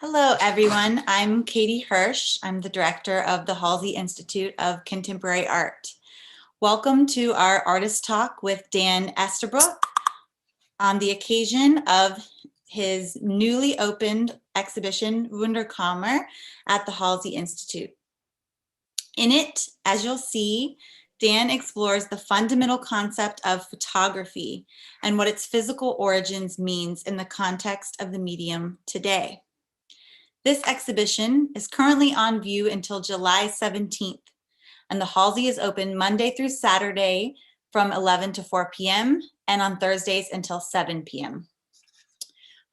Hello, everyone. I'm Katie Hirsch. I'm the director of the Halsey Institute of Contemporary Art. Welcome to our artist talk with Dan Estabrook on the occasion of his newly opened exhibition, Wunderkammer, at the Halsey Institute. In it, as you'll see, Dan explores the fundamental concept of photography and what its physical origins means in the context of the medium today. This exhibition is currently on view until July 17th, and the Halsey is open Monday through Saturday from 11 to 4 p.m. and on Thursdays until 7 p.m.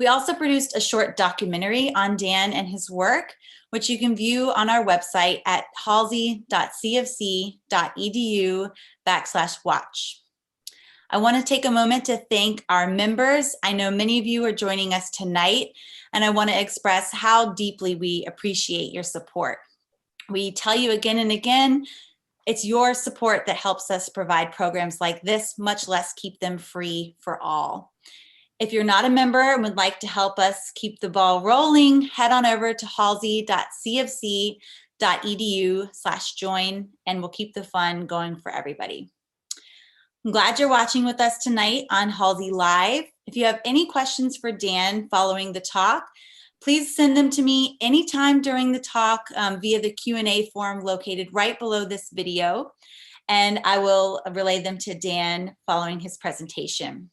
We also produced a short documentary on Dan and his work, which you can view on our website at halsey.cofc.edu/watch. I want to take a moment to thank our members. I know many of you are joining us tonight, and I want to express how deeply we appreciate your support. We tell you again and again, it's your support that helps us provide programs like this, much less keep them free for all. If you're not a member and would like to help us keep the ball rolling, head on over to halsey.cofc.edu/join, and we'll keep the fun going for everybody. I'm glad you're watching with us tonight on Halsey Live. If you have any questions for Dan following the talk, please send them to me anytime during the talk via the Q&A form located right below this video, and I will relay them to Dan following his presentation.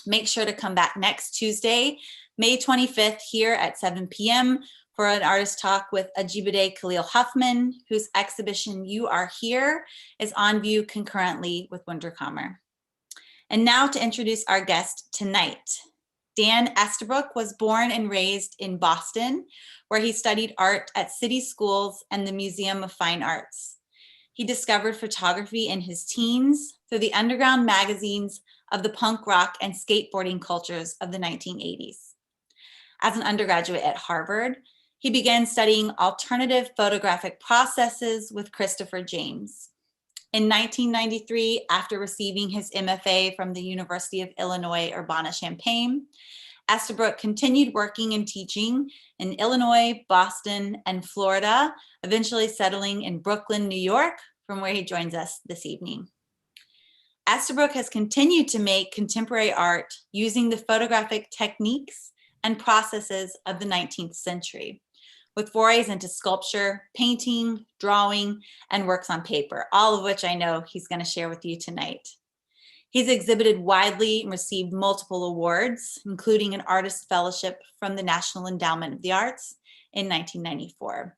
Make sure to come back next Tuesday, May 25th here at 7 p.m. for an artist talk with Ajibade Khalil Huffman, whose exhibition You Are Here is on view concurrently with Wunderkammer. And now to introduce our guest tonight. Dan Estabrook was born and raised in Boston, where he studied art at city schools and the Museum of Fine Arts. He discovered photography in his teens through the underground magazines of the punk rock and skateboarding cultures of the 1980s. As an undergraduate at Harvard, he began studying alternative photographic processes with Christopher James. In 1993, after receiving his MFA from the University of Illinois, Urbana-Champaign, Estabrook continued working and teaching in Illinois, Boston, and Florida, eventually settling in Brooklyn, New York, from where he joins us this evening. Estabrook has continued to make contemporary art using the photographic techniques and processes of the 19th century, with forays into sculpture, painting, drawing, and works on paper, all of which I know he's going to share with you tonight. He's exhibited widely and received multiple awards, including an Artist Fellowship from the National Endowment of the Arts in 1994.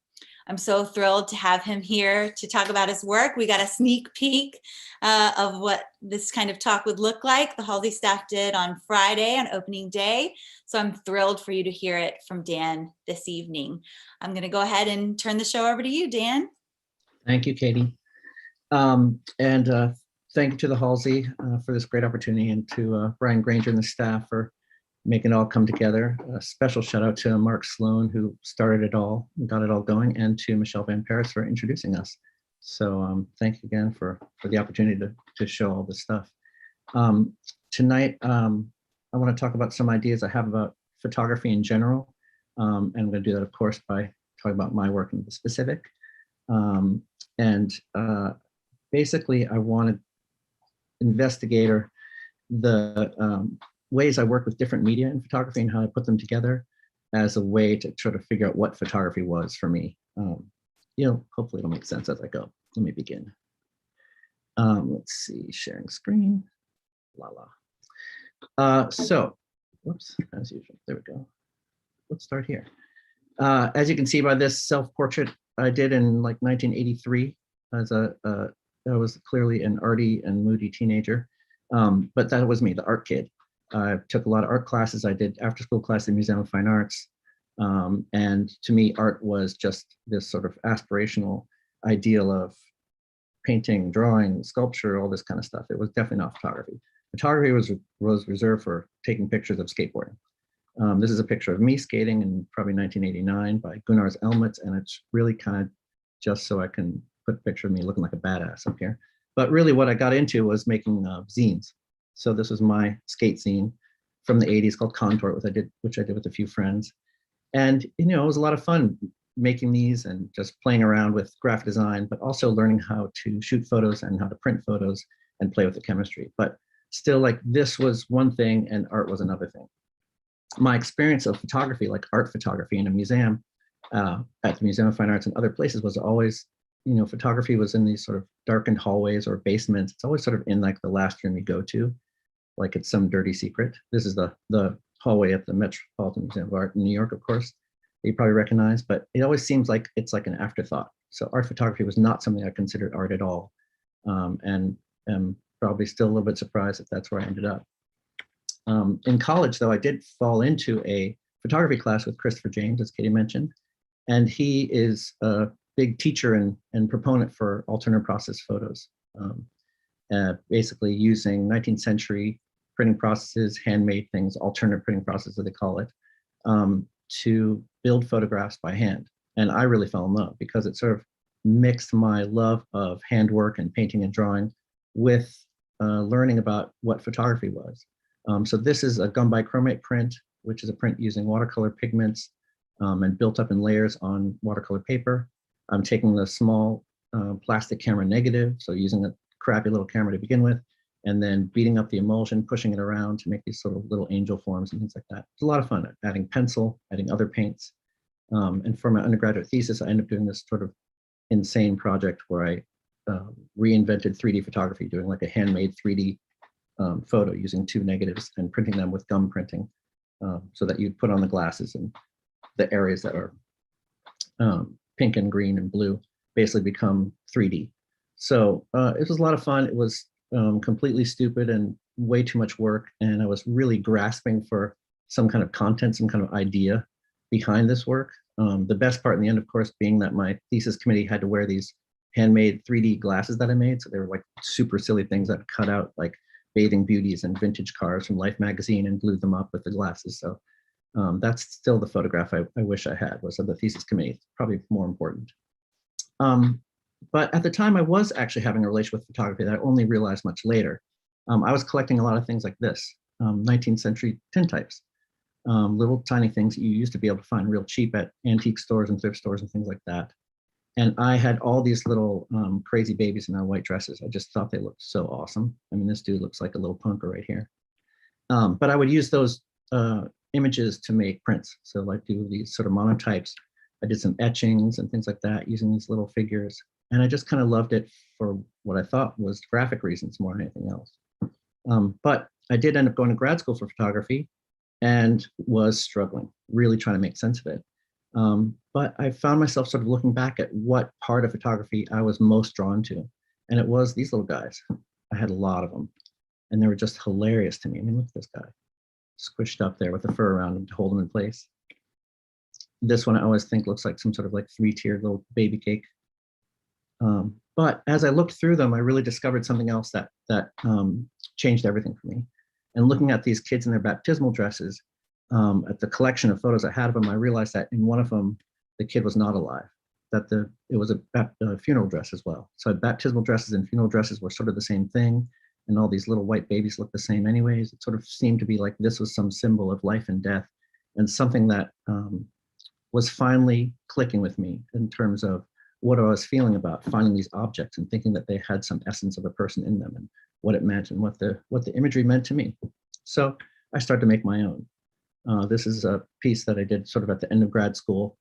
I'm so thrilled to have him here to talk about his work. We got a sneak peek of what this kind of talk would look like. The Halsey staff did on Friday on opening day. So I'm thrilled for you to hear it from Dan this evening. I'm going to go ahead and turn the show over to you, Dan. Thank you, Katie. Thank you to the Halsey for this great opportunity, and to Brian Granger and the staff for making it all come together. A special shout out to Mark Sloan, who started it all and got it all going, and to Michelle Van Paris for introducing us. So thank you again for the opportunity to show all this stuff. Tonight, I want to talk about some ideas I have about photography in general. And I'm going to do that, of course, by talking about my work in the specific. Basically, I want to investigate the ways I work with different media in photography and how I put them together as a way to try to figure out what photography was for me. Hopefully it'll make sense as I go. Let me begin. Let's see, sharing screen. So, whoops, as usual, there we go. Let's start here. As you can see by this self-portrait I did in like 1983, as I was clearly an arty and moody teenager, but that was me, the art kid. I took a lot of art classes. I did after-school class at the Museum of Fine Arts. And to me, art was just this sort of aspirational ideal of painting, drawing, sculpture, all this kind of stuff. It was definitely not photography. Photography was reserved for taking pictures of skateboarding. This is a picture of me skating in probably 1989 by Gunnar's Elmets, and it's really kind of just so I can put a picture of me looking like a badass up here. But really what I got into was making zines. So this was my skate zine from the 80s called Contour, which I did with a few friends. And, you know, it was a lot of fun making these and just playing around with graphic design, but also learning how to shoot photos and how to print photos and play with the chemistry. But still, like, this was one thing and art was another thing. My experience of photography, like art photography in a museum, at the Museum of Fine Arts and other places, was always, you know, photography was in these sort of darkened hallways or basements. It's always sort of in like the last room you go to, like it's some dirty secret. This is the hallway at the Metropolitan Museum of Art in New York, of course, that you probably recognize, but it always seems like it's like an afterthought. So art photography was not something I considered art at all. And am probably still a little bit surprised that that's where I ended up. In college, though, I did fall into a photography class with Christopher James, as Katie mentioned, and he is a big teacher and proponent for alternate process photos, basically using 19th century printing processes, handmade things, alternate printing processes, they call it, to build photographs by hand. And I really fell in love because it sort of mixed my love of handwork and painting and drawing with learning about what photography was. So this is a Gumbi Chromate print, which is a print using watercolor pigments and built up in layers on watercolor paper. I'm taking the small plastic camera negative, so using a crappy little camera to begin with, and then beating up the emulsion, pushing it around to make these sort of little angel forms and things like that. It's a lot of fun, adding pencil, adding other paints. And for my undergraduate thesis, I ended up doing this sort of insane project where I reinvented 3D photography, doing like a handmade 3D photo using 2 negatives and printing them with gum printing, so that you'd put on the glasses and the areas that are pink and green and blue basically become 3D. So it was a lot of fun. It was completely stupid and way too much work. And I was really grasping for some kind of content, some kind of idea behind this work. The best part in the end, of course, being that my thesis committee had to wear these handmade 3D glasses that I made. So they were like super silly things that cut out like bathing beauties and vintage cars from Life magazine and glued them up with the glasses. So that's still the photograph I wish I had, was of the thesis committee. It's probably more important. But at the time I was actually having a relation with photography that I only realized much later. I was collecting a lot of things like this, 19th century tintypes, little tiny things that you used to be able to find real cheap at antique stores and thrift stores and things like that. And I had all these little crazy babies in their white dresses. I just thought they looked so awesome. I mean, this dude looks like a little punker right here. But I would use those images to make prints. So like do these sort of monotypes. I did some etchings and things like that using these little figures. And I just kind of loved it for what I thought was graphic reasons more than anything else. But I did end up going to grad school for photography and was struggling, really trying to make sense of it. But I found myself sort of looking back at what part of photography I was most drawn to. And it was these little guys. I had a lot of them. And they were just hilarious to me. I mean, look at this guy, squished up there with the fur around him to hold him in place. This one I always think looks like some sort of like 3-tiered little baby cake. But as I looked through them, I really discovered something else that changed everything for me. And looking at these kids in their baptismal dresses, at the collection of photos I had of them, I realized that in one of them, the kid was not alive, that it was a funeral dress as well. So baptismal dresses and funeral dresses were sort of the same thing. And all these little white babies look the same anyways. It sort of seemed to be like this was some symbol of life and death, and something that was finally clicking with me in terms of what I was feeling about finding these objects and thinking that they had some essence of a person in them and what it meant and what the imagery meant to me. So I started to make my own. This is a piece that I did sort of at the end of grad school.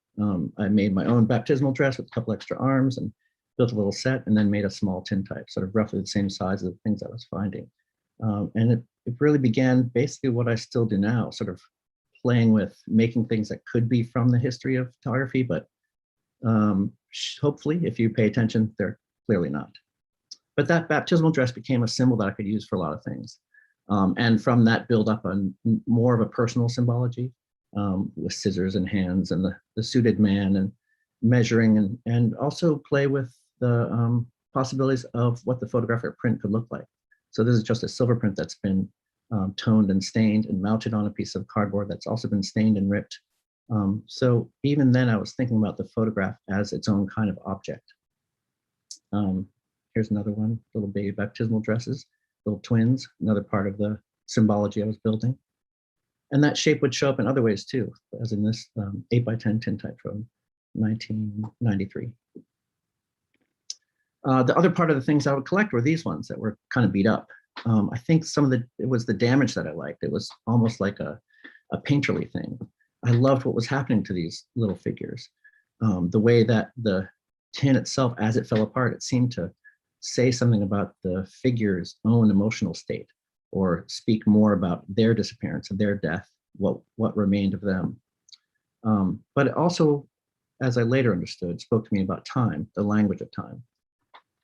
I made my own baptismal dress with a couple extra arms and built a little set, and then made a small tintype, sort of roughly the same size as the things I was finding. And it really began basically what I still do now, sort of playing with making things that could be from the history of photography, but hopefully, if you pay attention, they're clearly not. But that baptismal dress became a symbol that I could use for a lot of things. And from that build up on more of a personal symbology, with scissors and hands and the suited man and measuring, and also play with the possibilities of what the photographic print could look like. So this is just a silver print that's been toned and stained and mounted on a piece of cardboard that's also been stained and ripped. So even then I was thinking about the photograph as its own kind of object. Here's another one, little baby baptismal dresses, little twins, another part of the symbology I was building. And that shape would show up in other ways too, as in this 8x10 tintype from 1993. The other part of the things I would collect were these ones that were kind of beat up. I think it was the damage that I liked. It was almost like a painterly thing. I loved what was happening to these little figures. The way that the tin itself, as it fell apart, it seemed to say something about the figure's own emotional state, or speak more about their disappearance and their death, what remained of them. But it also, as I later understood, spoke to me about time, the language of time.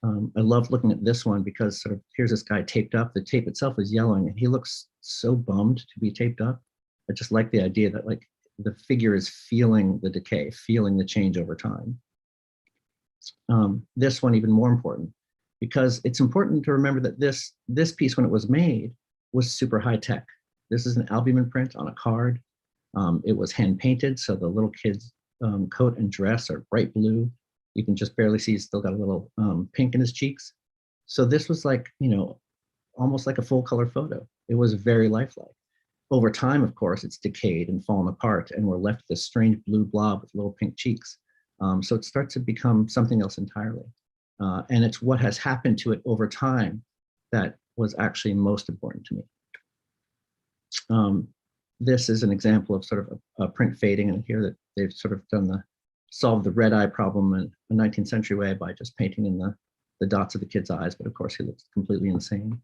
I loved looking at this one because sort of here's this guy taped up. The tape itself is yellowing and he looks so bummed to be taped up. I just like the idea that like the figure is feeling the decay, feeling the change over time. This one even more important, because it's important to remember that this piece, when it was made, was super high tech. This is an albumin print on a card. It was hand painted, so the little kid's coat and dress are bright blue. You can just barely see he's still got a little pink in his cheeks. So this was like, you know, almost like a full color photo. It was very lifelike. Over time, of course, it's decayed and fallen apart, and we're left with this strange blue blob with little pink cheeks. So it starts to become something else entirely. And it's what has happened to it over time that was actually most important to me. This is an example of sort of a print fading, and here that they've sort of solved the red eye problem in a 19th century way by just painting in the dots of the kid's eyes, but of course he looks completely insane.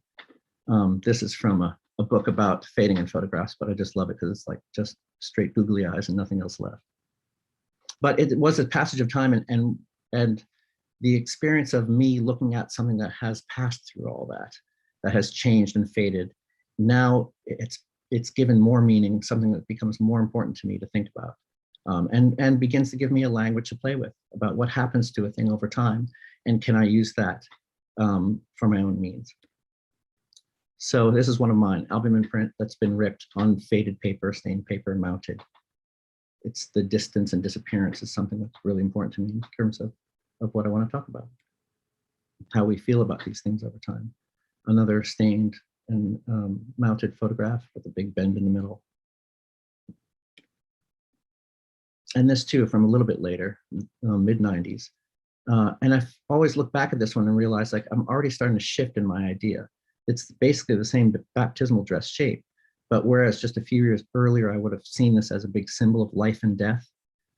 This is from a book about fading in photographs, but I just love it because it's like just straight googly eyes and nothing else left. But it was a passage of time, and the experience of me looking at something that has passed through all that has changed and faded. Now it's given more meaning, something that becomes more important to me to think about, and begins to give me a language to play with about what happens to a thing over time, and can I use that for my own means. So this is one of mine, albumin print that's been ripped on faded paper, stained paper, mounted. It's the distance and disappearance is something that's really important to me in terms of what I want to talk about, how we feel about these things over time. Another stained and mounted photograph with a big bend in the middle. And this too, from a little bit later, mid-90s. And I've always looked back at this one and realized like I'm already starting to shift in my idea. It's basically the same baptismal dress shape, but whereas just a few years earlier, I would have seen this as a big symbol of life and death,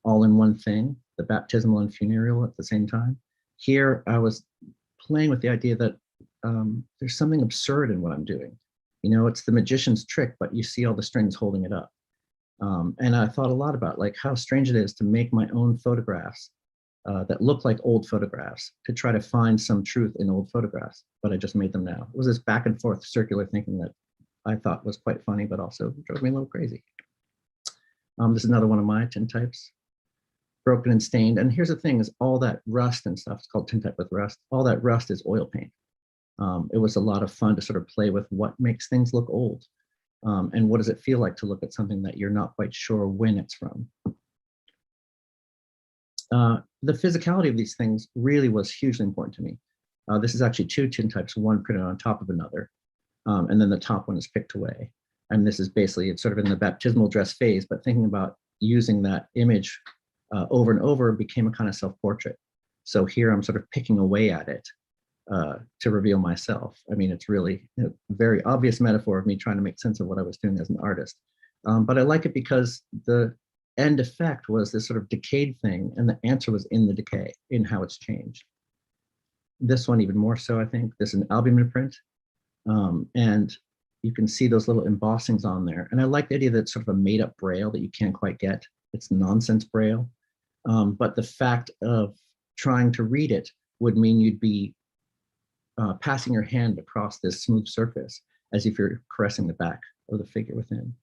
all in one thing, the baptismal and funereal at the same time. Here, I was playing with the idea that there's something absurd in what I'm doing. You know, it's the magician's trick, but you see all the strings holding it up. And I thought a lot about like how strange it is to make my own photographs that look like old photographs, to try to find some truth in old photographs, but I just made them now. It was this back and forth circular thinking that I thought was quite funny, but also drove me a little crazy. This is another one of my tintypes, broken and stained. And here's the thing is all that rust and stuff, it's called tintype with rust, all that rust is oil paint. It was a lot of fun to sort of play with what makes things look old. And what does it feel like to look at something that you're not quite sure when it's from? The physicality of these things really was hugely important to me. This is actually two tintypes, one printed on top of another, and then the top one is picked away. And this is basically, it's sort of in the baptismal dress phase, but thinking about using that image over and over became a kind of self-portrait. So here I'm sort of picking away at it to reveal myself. I mean, it's really a very obvious metaphor of me trying to make sense of what I was doing as an artist. But I like it because the end effect was this sort of decayed thing, and the answer was in the decay, in how it's changed. This one even more so, I think. This is an albumin print, and you can see those little embossings on there. And I like the idea that it's sort of a made-up Braille that you can't quite get. It's nonsense Braille, but the fact of trying to read it would mean you'd be passing your hand across this smooth surface as if you're caressing the back of the figure within.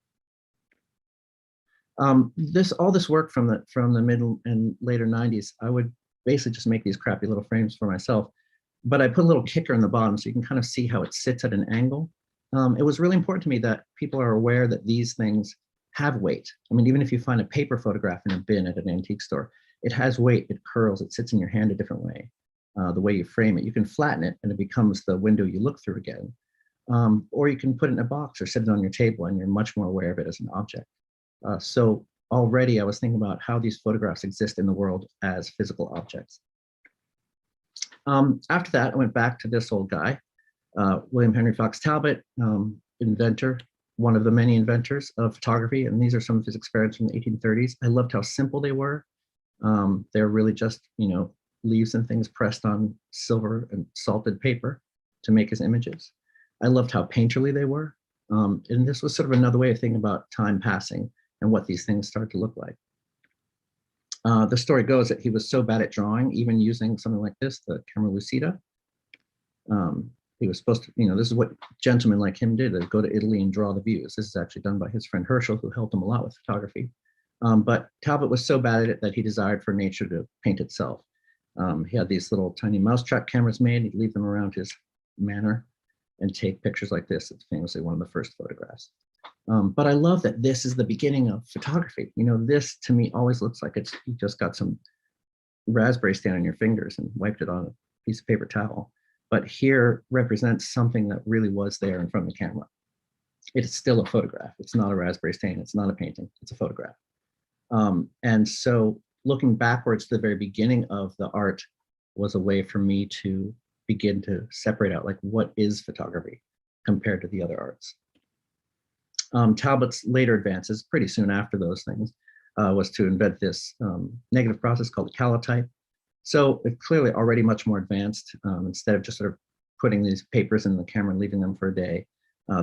All this work from the mid and later 90s, I would basically just make these crappy little frames for myself, but I put a little kicker in the bottom so you can kind of see how it sits at an angle. It was really important to me that people are aware that these things have weight. I mean, even if you find a paper photograph in a bin at an antique store, it has weight, it curls, it sits in your hand a different way. The way you frame it, you can flatten it and it becomes the window you look through again. Or you can put it in a box or set it on your table and you're much more aware of it as an object. So already I was thinking about how these photographs exist in the world as physical objects. After that, I went back to this old guy, William Henry Fox Talbot, inventor, one of the many inventors of photography. And these are some of his experiments from the 1830s. I loved how simple they were. They're really just, leaves and things pressed on silver and salted paper to make his images. I loved how painterly they were. And this was sort of another way of thinking about time passing and what these things start to look like. The story goes that he was so bad at drawing, even using something like this, the camera Lucida. He was supposed to, this is what gentlemen like him did, go to Italy and draw the views. This is actually done by his friend Herschel, who helped him a lot with photography. But Talbot was so bad at it that he desired for nature to paint itself. He had these little tiny mousetrap cameras made. He'd leave them around his manor and take pictures like this. It's famously one of the first photographs. But I love that this is the beginning of photography. This to me always looks like you just got some raspberry stain on your fingers and wiped it on a piece of paper towel. But here represents something that really was there in front of the camera. It's still a photograph. It's not a raspberry stain. It's not a painting. It's a photograph. And so looking backwards to the very beginning of the art was a way for me to begin to separate out, like, what is photography compared to the other arts. Talbot's later advances, pretty soon after those things, was to invent this negative process called the Calotype. So it's clearly already much more advanced. Instead of just sort of putting these papers in the camera and leaving them for a day,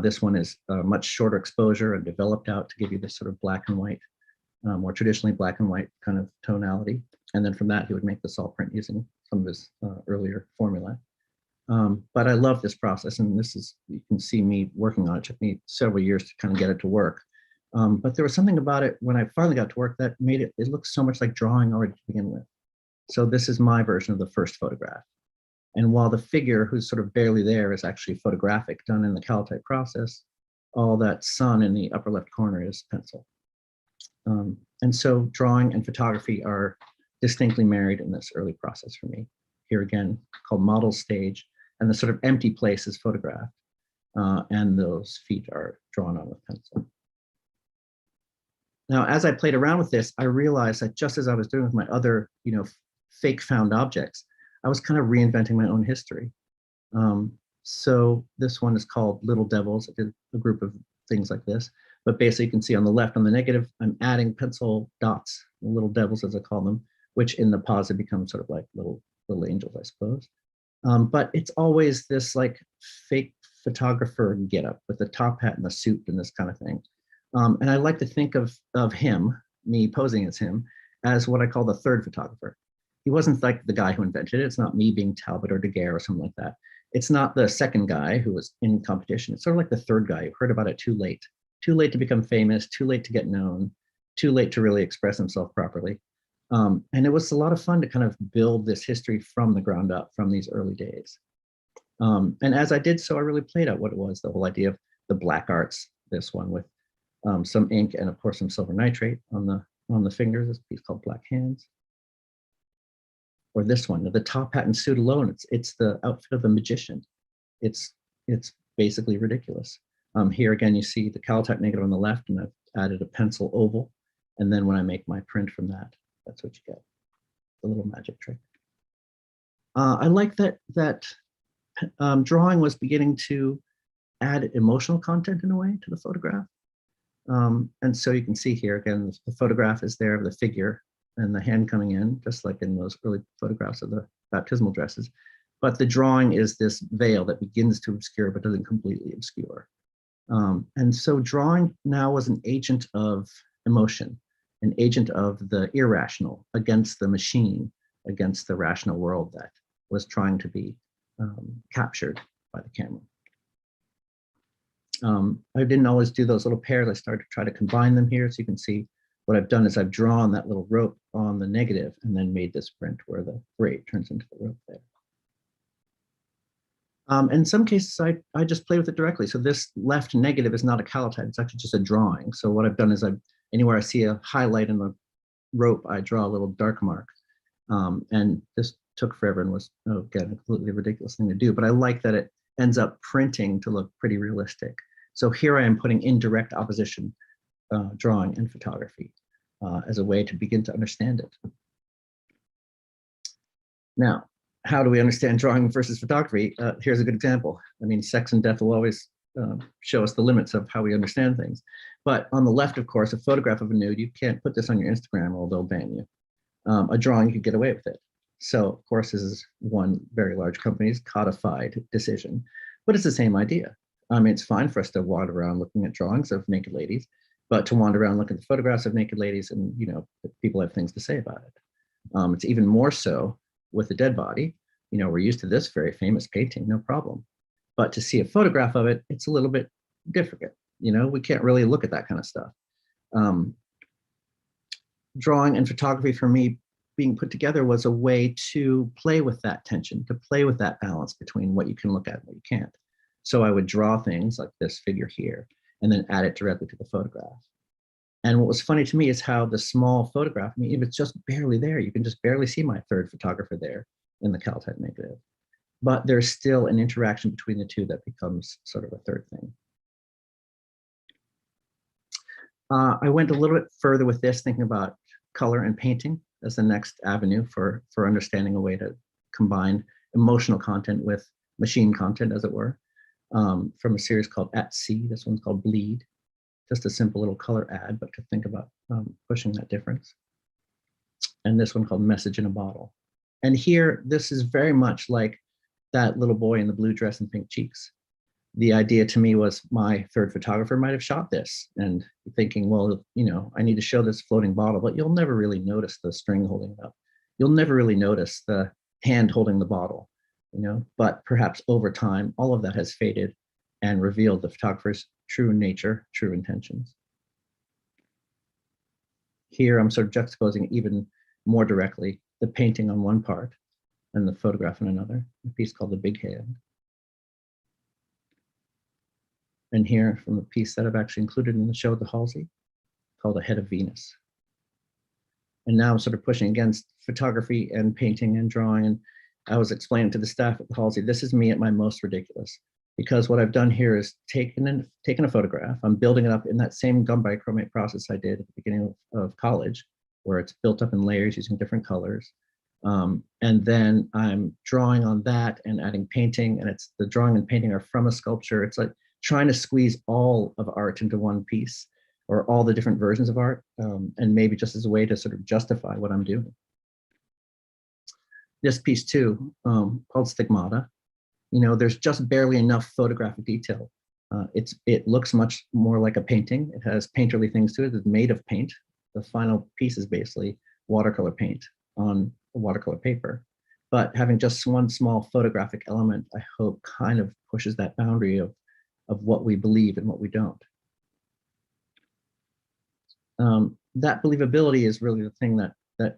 this one is much shorter exposure and developed out to give you this sort of black and white, more traditionally black and white kind of tonality. And then from that, he would make the salt print using some of his earlier formula. But I love this process, and this is, you can see me working on it. It took me several years to kind of get it to work. But there was something about it when I finally got to work that made it look so much like drawing already to begin with. So this is my version of the first photograph. And while the figure, who's sort of barely there, is actually photographic, done in the Calotype process, all that sun in the upper left corner is pencil. And so drawing and photography are distinctly married in this early process for me. Here again, called model stage, and the sort of empty place is photographed, and those feet are drawn on with pencil. Now, as I played around with this, I realized that just as I was doing with my other, fake found objects, I was kind of reinventing my own history. So this one is called Little Devils. I did a group of things like this, but basically you can see on the left, on the negative, I'm adding pencil dots, little devils as I call them, which in the positive become sort of like little angels, I suppose. But it's always this like fake photographer getup with the top hat and the suit and this kind of thing. And I like to think of him, me posing as him, as what I call the third photographer. He wasn't like the guy who invented it. It's not me being Talbot or Daguerre or something like that. It's not the second guy who was in competition. It's sort of like the third guy who heard about it too late to become famous, too late to get known, too late to really express himself properly. And it was a lot of fun to kind of build this history from the ground up, from these early days. And as I did so, I really played out what it was, the whole idea of the black arts, this one with some ink and of course some silver nitrate on the fingers, this piece called Black Hands. Or this one, the top hat and suit alone, it's the outfit of a magician. It's basically ridiculous. Here again, you see the Calotype negative on the left, and I've added a pencil oval. And then when I make my print from that, that's what you get, the little magic trick. I like that drawing was beginning to add emotional content in a way to the photograph. And so you can see here again, the photograph is there of the figure and the hand coming in, just like in those early photographs of the baptismal dresses. But the drawing is this veil that begins to obscure but doesn't completely obscure. And so drawing now was an agent of emotion, an agent of the irrational against the machine, against the rational world that was trying to be captured by the camera. I didn't always do those little pairs. I started to try to combine them here. So you can see what I've done is I've drawn that little rope on the negative and then made this print where the braid turns into the rope there. In some cases, I just play with it directly. So this left negative is not a calotype, it's actually just a drawing. So what I've done is anywhere I see a highlight in the rope, I draw a little dark mark. And this took forever and was, again, a completely ridiculous thing to do. But I like that ends up printing to look pretty realistic. So here I am putting in direct opposition drawing and photography as a way to begin to understand it. Now, how do we understand drawing versus photography? Here's a good example. I mean, sex and death will always show us the limits of how we understand things. But on the left, of course, a photograph of a nude, you can't put this on your Instagram or they'll ban you. A drawing, you could get away with it. So, of course, this is one very large company's codified decision, but it's the same idea. I mean, it's fine for us to wander around looking at drawings of naked ladies, but to wander around looking at the photographs of naked ladies and, you know, people have things to say about it. It's even more so with a dead body. You know, we're used to this very famous painting, no problem. But to see a photograph of it, it's a little bit different. You know, we can't really look at that kind of stuff. Drawing and photography for me being put together was a way to play with that tension, to play with that balance between what you can look at and what you can't. So I would draw things like this figure here and then add it directly to the photograph. And what was funny to me is how the small photograph, I mean, if it's just barely there, you can just barely see my third photographer there in the Calotype negative. But there's still an interaction between the two that becomes sort of a third thing. I went a little bit further with this, thinking about color and painting as the next avenue for understanding a way to combine emotional content with machine content, as it were, from a series called At Sea. This one's called Bleed. Just a simple little color ad, but to think about pushing that difference. And this one called Message in a Bottle. And here, this is very much like that little boy in the blue dress and pink cheeks. The idea to me was my third photographer might have shot this and thinking, well, you know, I need to show this floating bottle, but you'll never really notice the string holding it up. You'll never really notice the hand holding the bottle, you know, but perhaps over time, all of that has faded and revealed the photographer's true nature, true intentions. Here, I'm sort of juxtaposing even more directly the painting on one part and the photograph on another, a piece called The Big Hand. And here from a piece that I've actually included in the show at the Halsey called A Head of Venus. And now I'm sort of pushing against photography and painting and drawing. And I was explaining to the staff at the Halsey, this is me at my most ridiculous, because what I've done here is taken a photograph. I'm building it up in that same Gumbi Chromate process I did at the beginning of college, where it's built up in layers using different colors. And then I'm drawing on that and adding painting, and it's the drawing and painting are from a sculpture. It's like trying to squeeze all of art into one piece, or all the different versions of art, and maybe just as a way to sort of justify what I'm doing. This piece too, called Stigmata, you know, there's just barely enough photographic detail. It looks much more like a painting. It has painterly things to it. It's made of paint. The final piece is basically watercolor paint on watercolor paper. But having just one small photographic element, I hope kind of pushes that boundary of what we believe and what we don't. That believability is really the thing that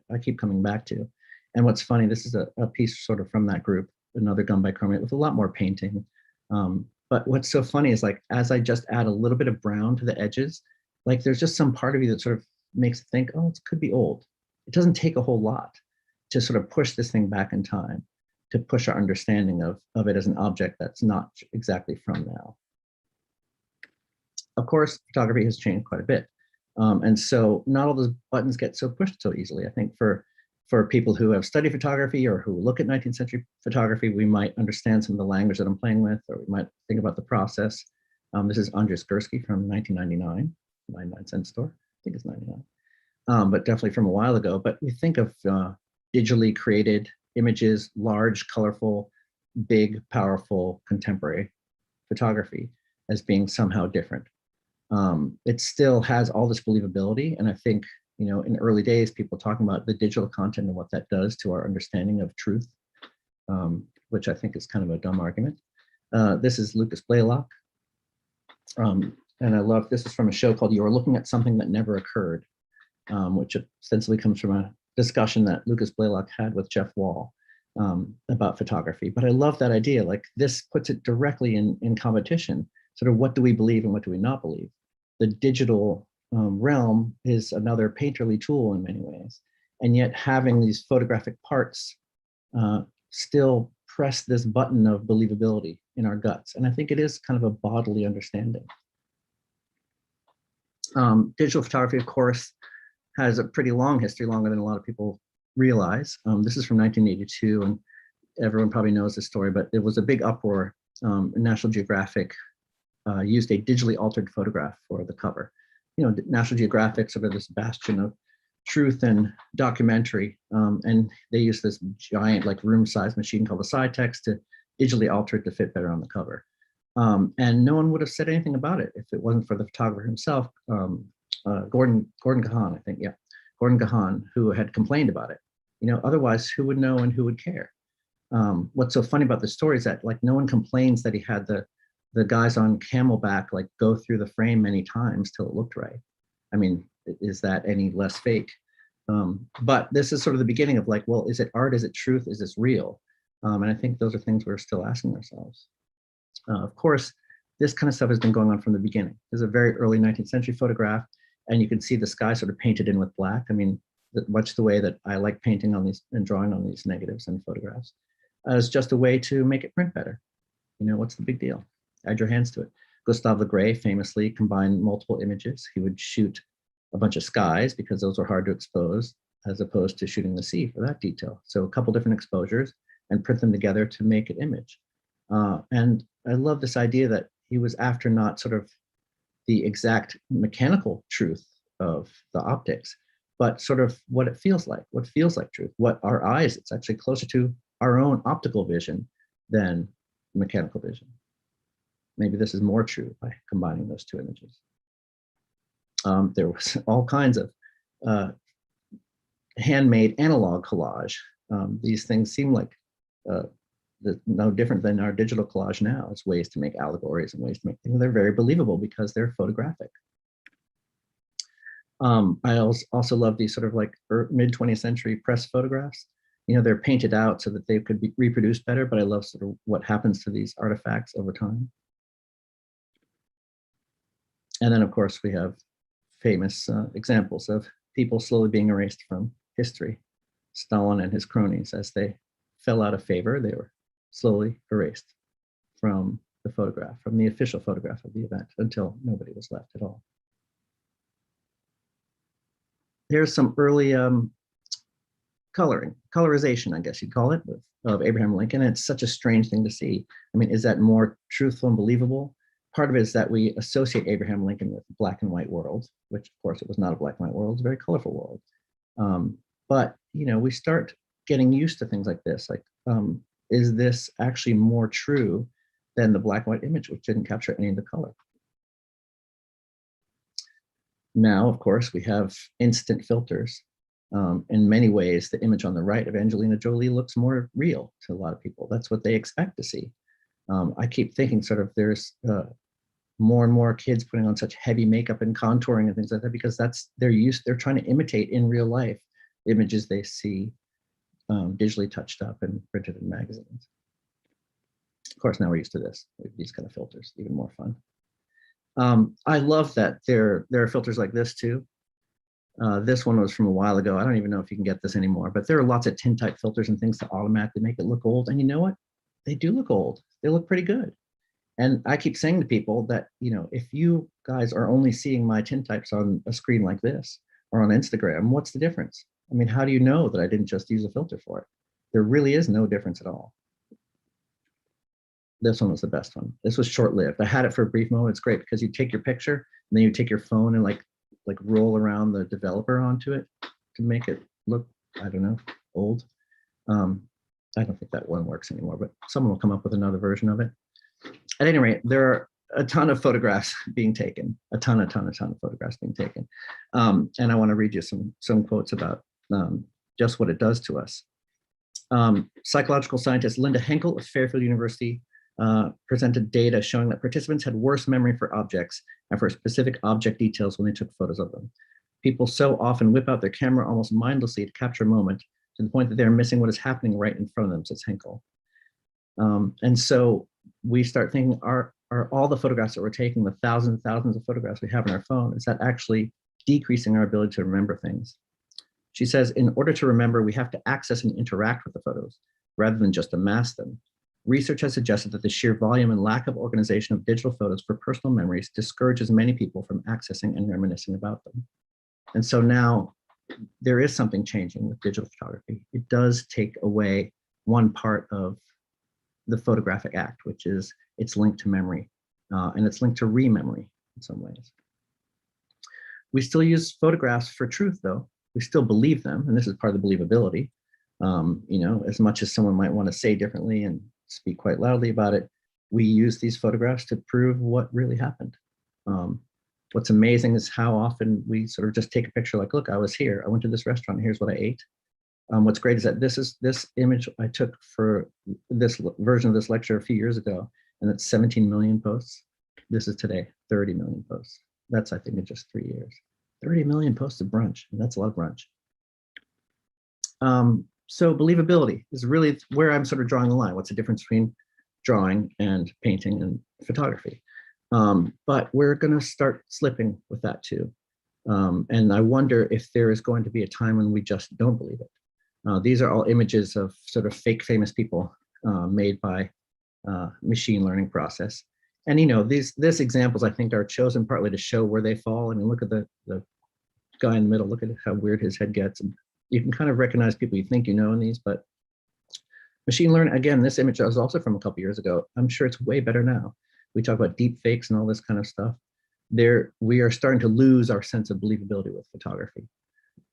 I keep coming back to. And what's funny, this is a piece sort of from that group, another Gumbi Chromate with a lot more painting. But what's so funny is, like, as I just add a little bit of brown to the edges, like there's just some part of you that sort of makes it think, oh, it could be old. It doesn't take a whole lot to sort of push this thing back in time, to push our understanding of it as an object that's not exactly from now. Of course, photography has changed quite a bit. And so not all those buttons get so pushed so easily. I think for people who have studied photography or who look at 19th century photography, we might understand some of the language that I'm playing with, or we might think about the process. This is Andres Gursky from 1999, 99-cent store. I think it's 99, but definitely from a while ago. But we think of digitally created images, large, colorful, big, powerful, contemporary photography as being somehow different. It still has all this believability, and I think, you know, in early days, people talking about the digital content and what that does to our understanding of truth, which I think is kind of a dumb argument. This is Lucas Blaylock, and I love, this is from a show called You're Looking at Something That Never Occurred, which ostensibly comes from a discussion that Lucas Blaylock had with Jeff Wall about photography. But I love that idea, like this puts it directly in competition, sort of what do we believe and what do we not believe? The digital realm is another painterly tool in many ways, and yet having these photographic parts still press this button of believability in our guts. And I think it is kind of a bodily understanding. Digital photography, of course, has a pretty long history, longer than a lot of people realize. This is from 1982, and everyone probably knows this story, but it was a big uproar. National Geographic used a digitally altered photograph for the cover. You know, National Geographic sort of this bastion of truth and documentary, and they used this giant, like room-sized machine called a Cytex to digitally alter it to fit better on the cover. And no one would have said anything about it if it wasn't for the photographer himself, Gordon Gahan, I think, yeah, Gordon Gahan, who had complained about it. You know, otherwise, who would know and who would care? What's so funny about the story is that, like, no one complains that he had the guys on camelback like go through the frame many times till it looked right. I mean, is that any less fake? But this is sort of the beginning of like, well, is it art? Is it truth? Is this real? And I think those are things we're still asking ourselves. Of course, this kind of stuff has been going on from the beginning. There's a very early 19th century photograph, and you can see the sky sort of painted in with black. I mean, much the way that I like painting on these and drawing on these negatives and photographs, as just a way to make it print better. You know, what's the big deal? Add your hands to it. Gustave Le Gray famously combined multiple images. He would shoot a bunch of skies because those were hard to expose, as opposed to shooting the sea for that detail. So a couple different exposures and print them together to make an image. And I love this idea that he was after not sort of the exact mechanical truth of the optics, but sort of what it feels like, what feels like truth, what our eyes, it's actually closer to our own optical vision than mechanical vision. Maybe this is more true by combining those two images. There was all kinds of handmade analog collage. These things seem like no different than our digital collage now. It's ways to make allegories and ways to make things. They're very believable because they're photographic. I also love these sort of like mid 20th century press photographs. You know, they're painted out so that they could be reproduced better, but I love sort of what happens to these artifacts over time. And then, of course, we have famous examples of people slowly being erased from history. Stalin and his cronies, as they fell out of favor, they were slowly erased from the photograph, from the official photograph of the event, until nobody was left at all. Here's some early colorization, I guess you'd call it, of Abraham Lincoln. And it's such a strange thing to see. I mean, is that more truthful and believable? Part of it is that we associate Abraham Lincoln with the black and white world, which of course it was not a black and white world, it's a very colorful world. But, you know, we start getting used to things like this. Like, is this actually more true than the black and white image, which didn't capture any of the color? Now, of course, we have instant filters. In many ways, the image on the right of Angelina Jolie looks more real to a lot of people. That's what they expect to see. I keep thinking sort of there's more and more kids putting on such heavy makeup and contouring and things like that, because that's they're trying to imitate in real life images they see digitally touched up and printed in magazines. Of course, now we're used to this, these kind of filters, even more fun. I love that there are filters like this too. This one was from a while ago. I don't even know if you can get this anymore, but there are lots of tintype filters and things to automatically make it look old. And you know what? They do look old. They look pretty good. And I keep saying to people that, you know, if you guys are only seeing my tintypes on a screen like this or on Instagram, what's the difference? I mean, how do you know that I didn't just use a filter for it? There really is no difference at all. This one was the best one. This was short-lived. I had it for a brief moment. It's great because you take your picture and then you take your phone and like roll around the developer onto it to make it look, I don't know, old. I don't think that one works anymore, but someone will come up with another version of it. At any rate, there are a ton of photographs being taken, a ton of photographs being taken. And I want to read you some quotes about just what it does to us. Psychological scientist Linda Henkel of Fairfield University presented data showing that participants had worse memory for objects and for specific object details when they took photos of them. People so often whip out their camera almost mindlessly to capture a moment, to the point that they're missing what is happening right in front of them, says Henkel. And so we start thinking, are all the photographs that we're taking, the thousands and thousands of photographs we have on our phone, is that actually decreasing our ability to remember things? She says, in order to remember, we have to access and interact with the photos. rather than just amass them. Research has suggested that the sheer volume and lack of organization of digital photos for personal memories discourages many people from accessing and reminiscing about them. And so now there is something changing with digital photography. It does take away one part of the photographic act, which is it's linked to memory, and it's linked to rememory in some ways. We still use photographs for truth, though. We still believe them, and this is part of the believability. You know, as much as someone might want to say differently and speak quite loudly about it, we use these photographs to prove what really happened. What's amazing is how often we sort of just take a picture like, look, I was here, I went to this restaurant, here's what I ate. What's great is that this image I took for this version of this lecture a few years ago, and it's 17 million posts. This is today, 30 million posts. That's, I think, in just 3 years. 30 million posts of brunch, and that's a lot of brunch. So believability is really where I'm sort of drawing the line. What's the difference between drawing and painting and photography? But we're going to start slipping with that too. And I wonder if there is going to be a time when we just don't believe it. These are all images of sort of fake famous people made by machine learning process. And you know, these examples I think are chosen partly to show where they fall. I mean, look at the guy in the middle. Look at how weird his head gets. And you can kind of recognize people you think you know in these, but machine learning, again, this image was also from a couple years ago. I'm sure it's way better now. We talk about deep fakes and all this kind of stuff. We are starting to lose our sense of believability with photography.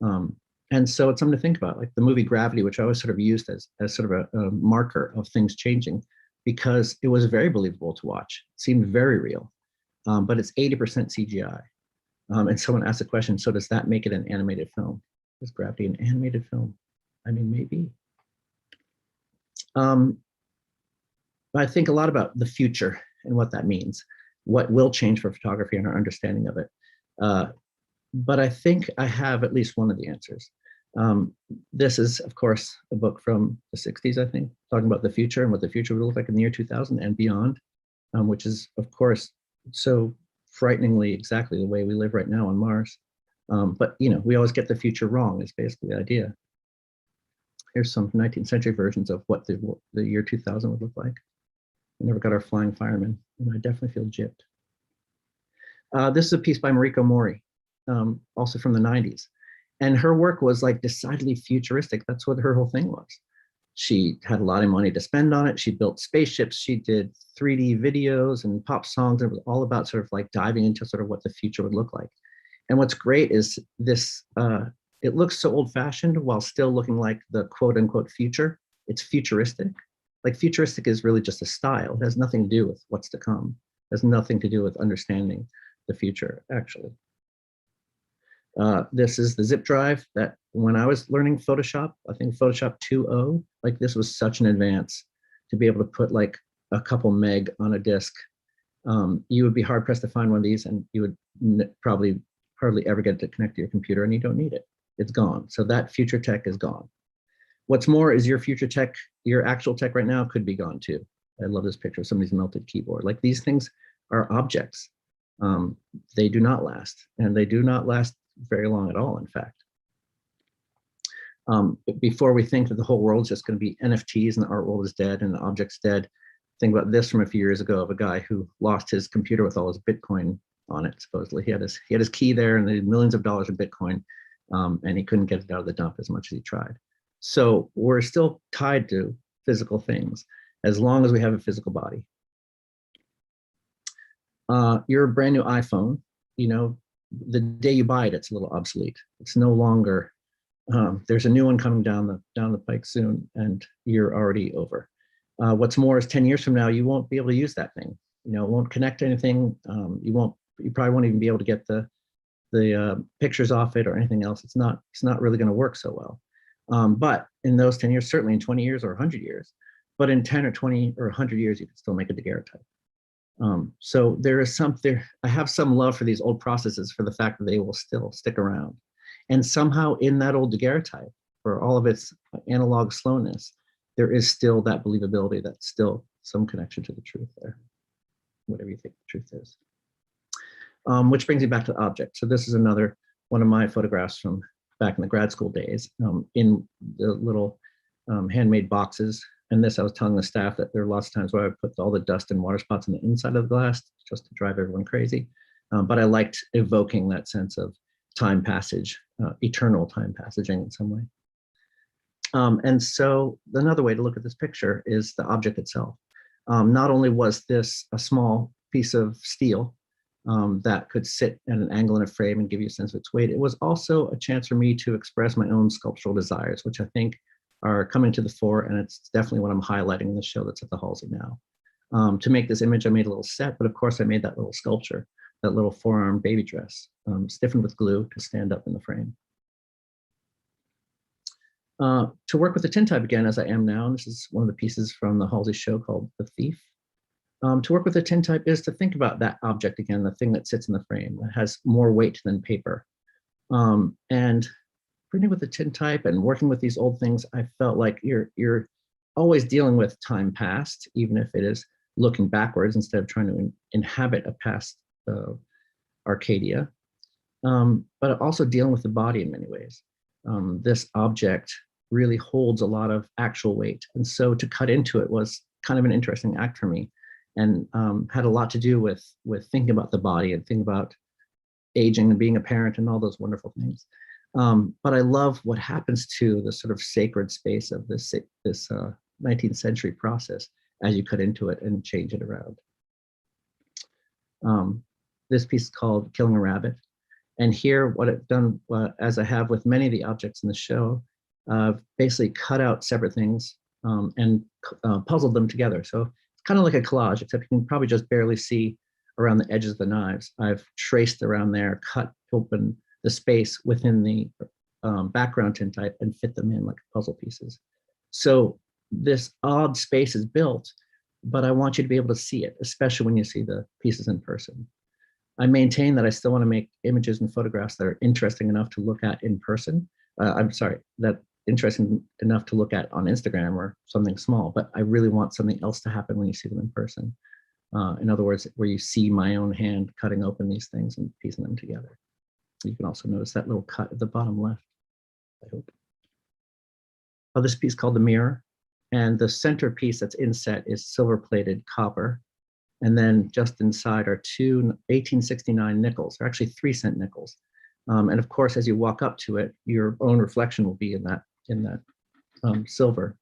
And so it's something to think about, like the movie Gravity, which I always sort of used as sort of a marker of things changing, because it was very believable to watch. It seemed very real, but it's 80% CGI. And someone asked the question, so does that make it an animated film? Is Gravity an animated film? I mean, maybe. I think a lot about the future and what that means, what will change for photography and our understanding of it. But I think I have at least one of the answers. This is, of course, a book from the 60s, I think, talking about the future and what the future will look like in the year 2000 and beyond, which is, of course, so frighteningly exactly the way we live right now on Mars. But, you know, we always get the future wrong is basically the idea. Here's some 19th century versions of what the year 2000 would look like. We never got our flying firemen, and I definitely feel gypped. This is a piece by Mariko Mori, also from the 90s. And her work was like decidedly futuristic. That's what her whole thing was. She had a lot of money to spend on it. She built spaceships. She did 3D videos and pop songs. It was all about sort of like diving into sort of what the future would look like. And what's great is this, it looks so old fashioned while still looking like the quote unquote future. It's futuristic. Like futuristic is really just a style. It has nothing to do with what's to come. It has nothing to do with understanding the future, actually. This is the zip drive that when I was learning Photoshop, I think Photoshop 2.0, like this was such an advance to be able to put like a couple meg on a disk. You would be hard pressed to find one of these, and you would probably hardly ever get to connect to your computer, and you don't need it. It's gone. So that future tech is gone. What's more is your future tech, your actual tech right now could be gone too. I love this picture of somebody's melted keyboard. Like these things are objects. They do not last, and they do not last very long at all, in fact. Before we think that the whole world is just going to be NFTs and the art world is dead and the object's dead, think about this from a few years ago of a guy who lost his computer with all his Bitcoin on it, supposedly. He had his key there and they had millions of dollars of Bitcoin, and he couldn't get it out of the dump as much as he tried. So we're still tied to physical things as long as we have a physical body. Your brand new iPhone, you know, the day you buy it, it's a little obsolete. It's no longer, there's a new one coming down the pike soon, and you're already over. What's more is 10 years from now, you won't be able to use that thing. You know, it won't connect to anything. You probably won't even be able to get the pictures off it or anything else. It's not really going to work so well. But in those 10 years, certainly in 20 years or 100 years, but in 10 or 20 or 100 years, you can still make a daguerreotype. So there is something, I have some love for these old processes for the fact that they will still stick around. And somehow in that old daguerreotype, for all of its analog slowness, there is still that believability, that's still some connection to the truth there, whatever you think the truth is. Which brings me back to the object. So this is another one of my photographs from back in the grad school days. In the little handmade boxes. And this, I was telling the staff that there are lots of times where I put all the dust and water spots on the inside of the glass just to drive everyone crazy. But I liked evoking that sense of time passage, eternal time passaging in some way. And so another way to look at this picture is the object itself. Not only was this a small piece of steel that could sit at an angle in a frame and give you a sense of its weight, it was also a chance for me to express my own sculptural desires, which I think are coming to the fore, and it's definitely what I'm highlighting in the show that's at the Halsey now. To make this image, I made a little set, but of course I made that little sculpture, that little four-arm baby dress, stiffened with glue to stand up in the frame. To work with the tintype again, as I am now, and this is one of the pieces from the Halsey show called The Thief. To work with the tintype is to think about that object again, the thing that sits in the frame that has more weight than paper. And printing with the tintype and working with these old things, I felt like you're always dealing with time past, even if it is looking backwards instead of trying to inhabit a past Arcadia, but also dealing with the body in many ways. This object really holds a lot of actual weight. And so to cut into it was kind of an interesting act for me, and had a lot to do with thinking about the body and thinking about aging and being a parent and all those wonderful things. But I love what happens to the sort of sacred space of this 19th century process as you cut into it and change it around. This piece is called Killing a Rabbit. And here, what I've done, as I have with many of the objects in the show, basically cut out separate things and puzzled them together. So it's kind of like a collage, except you can probably just barely see around the edges of the knives. I've traced around there, cut open the space within the background tintype and fit them in like puzzle pieces. So this odd space is built, but I want you to be able to see it, especially when you see the pieces in person. I maintain that I still want to make images and photographs that are interesting enough to look at in person. That interesting enough to look at on Instagram or something small, but I really want something else to happen when you see them in person. In other words, where you see my own hand cutting open these things and piecing them together. You can also notice that little cut at the bottom left, I hope. This piece called The Mirror, and the center piece that's inset is silver-plated copper. And then just inside are two 1869 nickels, or actually 3-cent nickels. And of course, as you walk up to it, your own reflection will be in that silver.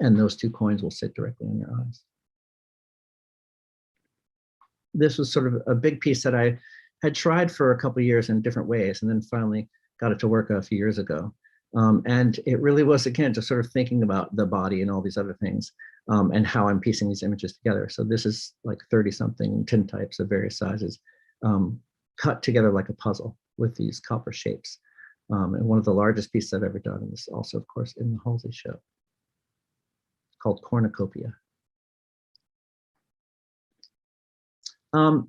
And those 2 coins will sit directly on your eyes. This was sort of a big piece that I had tried for a couple of years in different ways, and then finally got it to work a few years ago. And it really was, again, just sort of thinking about the body and all these other things, and how I'm piecing these images together. So this is like 30-something tintypes of various sizes, cut together like a puzzle with these copper shapes. And one of the largest pieces I've ever done, and this is also, of course, in the Halsey show, called Cornucopia.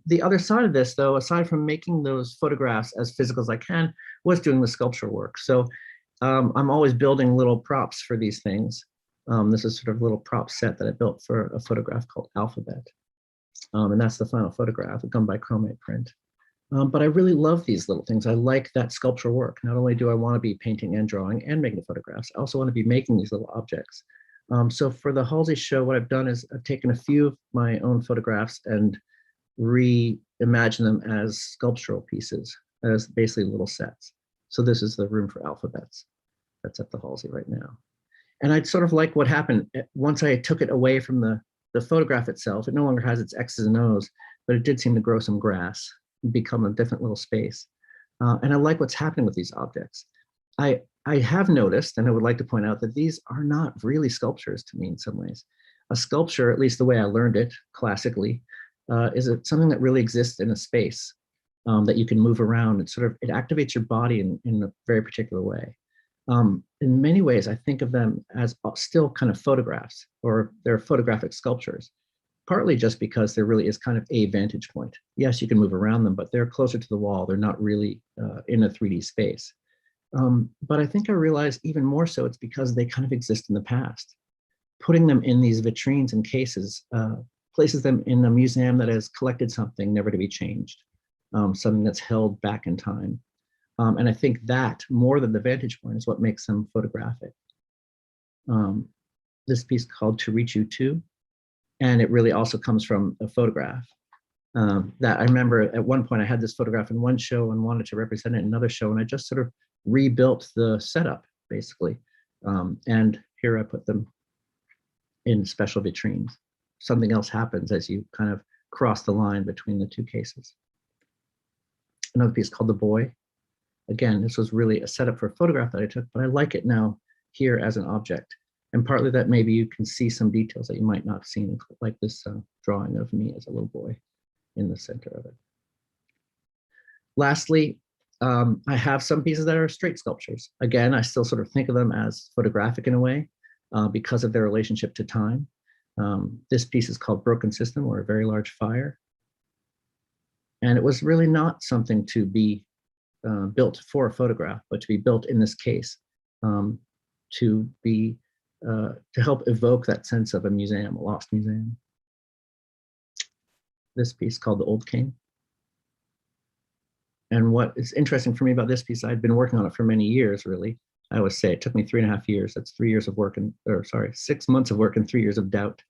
The other side of this, though, aside from making those photographs as physical as I can, was doing the sculptural work. So I'm always building little props for these things. This is sort of a little prop set that I built for a photograph called Alphabet. And that's the final photograph, a Gumbi Chromate print. But I really love these little things. I like that sculptural work. Not only do I want to be painting and drawing and making photographs, I also want to be making these little objects. So for the Halsey show, what I've done is I've taken a few of my own photographs and reimagine them as sculptural pieces, as basically little sets. So this is the room for alphabets that's at the Halsey right now. And I'd sort of like what happened once I took it away from the photograph itself. It no longer has its X's and O's, but it did seem to grow some grass and become a different little space. And I like what's happening with these objects. I have noticed, and I would like to point out, that these are not really sculptures to me in some ways. A sculpture, at least the way I learned it classically, is something that really exists in a space that you can move around, and sort of it activates your body in a very particular way. In many ways, I think of them as still kind of photographs, or they're photographic sculptures, partly just because there really is kind of a vantage point. Yes, you can move around them, but they're closer to the wall. They're not really in a 3D space. But I think I realized even more so it's because they kind of exist in the past. Putting them in these vitrines and cases places them in a museum that has collected something never to be changed, something that's held back in time. And I think that, more than the vantage point, is what makes them photographic. this piece called To Reach You Too. And it really also comes from a photograph that I remember at one point I had this photograph in one show and wanted to represent it in another show. And I just sort of rebuilt the setup basically. And here I put them in special vitrines. Something else happens as you kind of cross the line between the two cases. Another piece called The Boy. Again, this was really a setup for a photograph that I took, but I like it now here as an object. And partly that maybe you can see some details that you might not have seen, like this drawing of me as a little boy in the center of it. Lastly, I have some pieces that are straight sculptures. Again, I still sort of think of them as photographic in a way because of their relationship to time. This piece is called Broken System, or A Very Large Fire. And it was really not something to be built for a photograph, but to be built in this case to help evoke that sense of a museum, a lost museum. This piece called The Old King. And what is interesting for me about this piece, I'd been working on it for many years, really. I always say it took me 3.5 years. That's 3 years of work, 6 months of work and 3 years of doubt,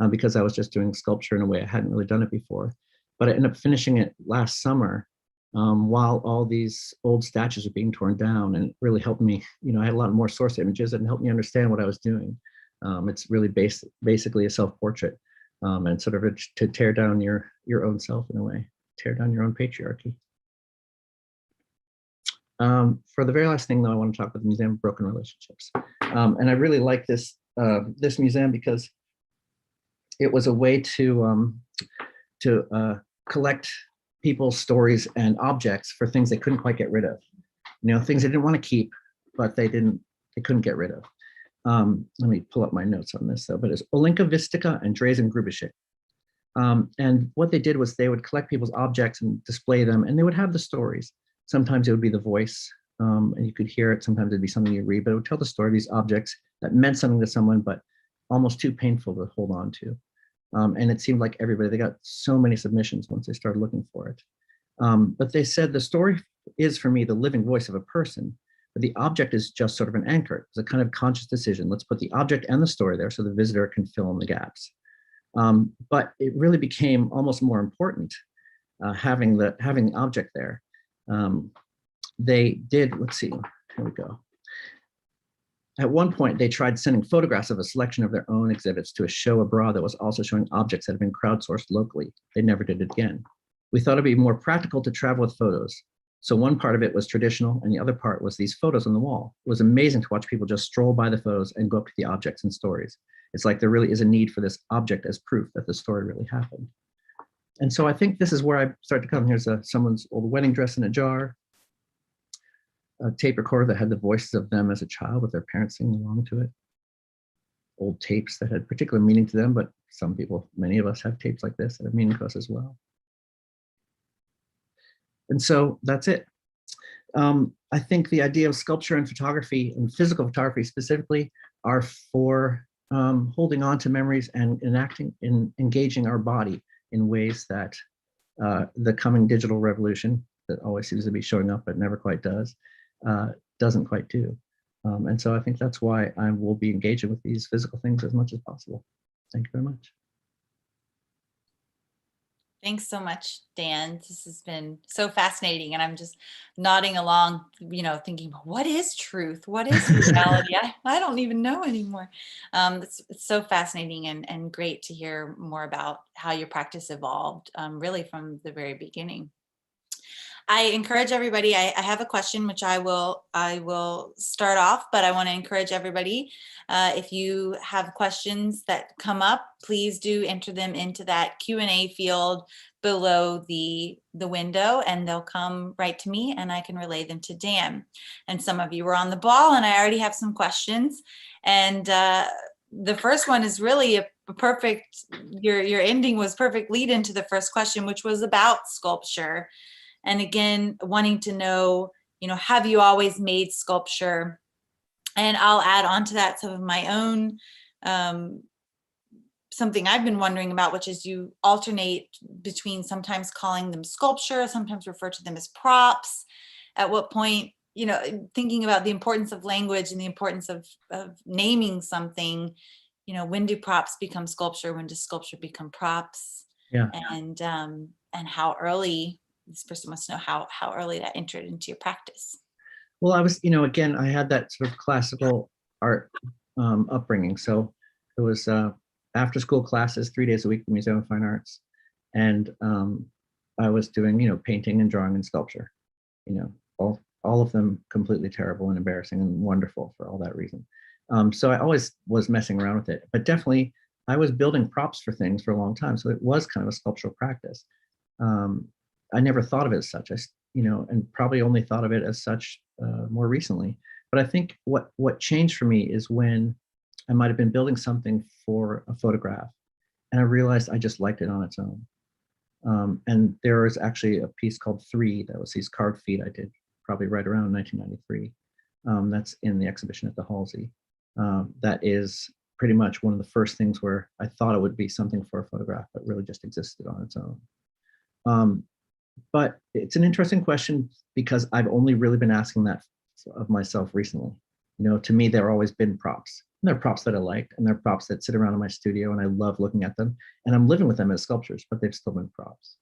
because I was just doing sculpture in a way I hadn't really done it before. But I ended up finishing it last summer while all these old statues were being torn down, and it really helped me. I had a lot more source images and helped me understand what I was doing. It's really basically a self-portrait, and sort of to tear down your own self in a way, tear down your own patriarchy. For the very last thing, though, I want to talk about the Museum of Broken Relationships. And I really like this museum because it was a way to collect people's stories and objects for things they couldn't quite get rid of. Things they didn't want to keep, but they couldn't get rid of. Let me pull up my notes on this, though. But it's Olenka Vistica and Drazen Grubishik. And what they did was they would collect people's objects and display them, and they would have the stories. Sometimes it would be the voice, and you could hear it. Sometimes it'd be something you read, but it would tell the story of these objects that meant something to someone, but almost too painful to hold on to. And it seemed like they got so many submissions once they started looking for it. But they said the story is, for me, the living voice of a person, but the object is just sort of an anchor. It's a kind of conscious decision. Let's put the object and the story there so the visitor can fill in the gaps. But it really became almost more important having the object there. They did, let's see, here we go. At one point, they tried sending photographs of a selection of their own exhibits to a show abroad that was also showing objects that had been crowdsourced locally. They never did it again. We thought it'd be more practical to travel with photos. So one part of it was traditional, and the other part was these photos on the wall. It was amazing to watch people just stroll by the photos and go up to the objects and stories. It's like there really is a need for this object as proof that the story really happened. And so I think this is where I start to come. Here's someone's old wedding dress in a jar, a tape recorder that had the voices of them as a child with their parents singing along to it, old tapes that had particular meaning to them, but some people, many of us have tapes like this that have meaning to us as well. And so that's it. I think the idea of sculpture and photography, and physical photography specifically, are for holding on to memories and engaging our body in ways that the coming digital revolution that always seems to be showing up but never quite does, doesn't quite do. And so I think that's why I will be engaging with these physical things as much as possible. Thank you very much. Thanks so much, Dan. This has been so fascinating, and I'm just nodding along, thinking, what is truth? What is reality? I don't even know anymore. It's so fascinating and great to hear more about how your practice evolved, really from the very beginning. I encourage everybody, I have a question which I will start off, but I want to encourage everybody, if you have questions that come up, please do enter them into that Q&A field below the window, and they'll come right to me and I can relay them to Dan. And some of you were on the ball, and I already have some questions. And the first one is really a perfect, your ending was perfect lead into the first question, which was about sculpture. And again, wanting to know, have you always made sculpture? And I'll add on to that some of my own, something I've been wondering about, which is you alternate between sometimes calling them sculpture, sometimes refer to them as props. At what point you know, thinking about the importance of language and the importance of naming something, you know, when do props become sculpture? When does sculpture become props? Yeah. And how early, this person wants to know how early that entered into your practice. Well, I was, you know, again, I had that sort of classical art upbringing. So it was after school classes, 3 days a week at the Museum of Fine Arts. And I was doing, you know, painting and drawing and sculpture, you know, all of them completely terrible and embarrassing and wonderful for all that reason. So I always was messing around with it, but definitely I was building props for things for a long time. So it was kind of a sculptural practice. I never thought of it as such. You know, and probably only thought of it as such more recently. But I think what changed for me is when I might have been building something for a photograph, and I realized I just liked it on its own. And there was actually a piece called 3 that was these carved feet I did probably right around 1993. That's in the exhibition at the Halsey. That is pretty much one of the first things where I thought it would be something for a photograph, but really just existed on its own. But it's an interesting question because I've only really been asking that of myself recently. You know, to me, there have always been props. And they're props that I like, and they're props that sit around in my studio, and I love looking at them. And I'm living with them as sculptures, but they've still been props.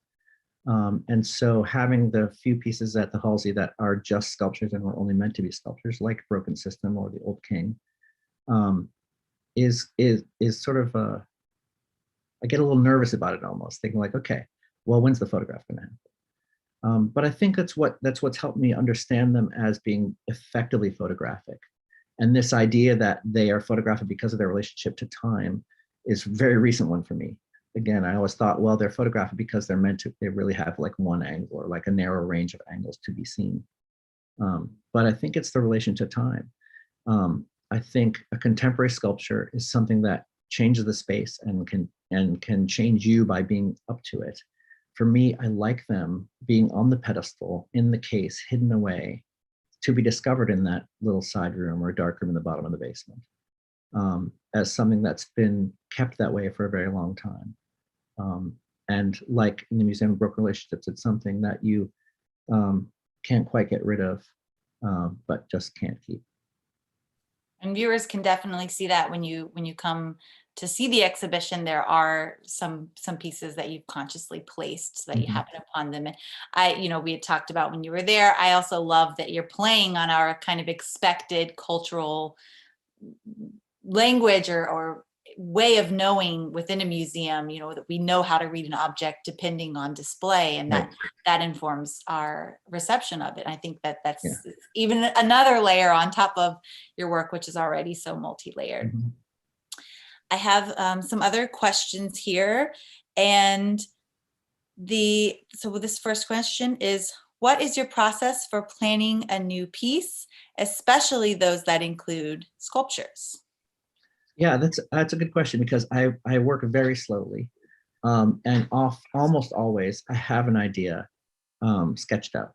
And so having the few pieces at the Halsey that are just sculptures and were only meant to be sculptures, like Broken System or the Old King, is sort of I get a little nervous about it almost, thinking like, okay, well, when's the photograph going to happen? But I think that's what's helped me understand them as being effectively photographic. And this idea that they are photographic because of their relationship to time is a very recent one for me. Again, I always thought, well, they're photographic because they really have like one angle or like a narrow range of angles to be seen. But I think it's the relation to time. I think a contemporary sculpture is something that changes the space and can change you by being up to it. For me, I like them being on the pedestal, in the case, hidden away, to be discovered in that little side room or dark room in the bottom of the basement, as something that's been kept that way for a very long time. And like in the Museum of Broken Relationships, it's something that you can't quite get rid of, but just can't keep. And viewers can definitely see that when you come to see the exhibition. There are some pieces that you've consciously placed so that you happen upon them. And we had talked about when you were there. I also love that you're playing on our kind of expected cultural language or way of knowing within a museum, that we know how to read an object depending on display, and that informs our reception of it. I think that's even another layer on top of your work, which is already so multi-layered. I have some other questions here, and so this first question is, what is your process for planning a new piece, especially those that include sculptures? Yeah, that's a good question, because I work very slowly, and almost always I have an idea sketched out.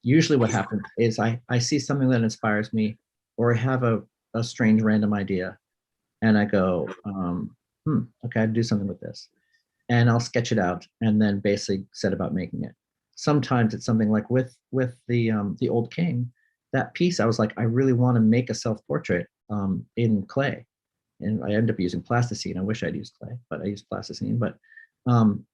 Usually what happens is I see something that inspires me, or I have a strange random idea, and I go, okay, I'd do something with this, and I'll sketch it out and then basically set about making it. Sometimes it's something like with the Old King, that piece, I was like, I really want to make a self-portrait in clay. And I end up using plasticine. I wish I'd used clay, but I used plasticine. But, and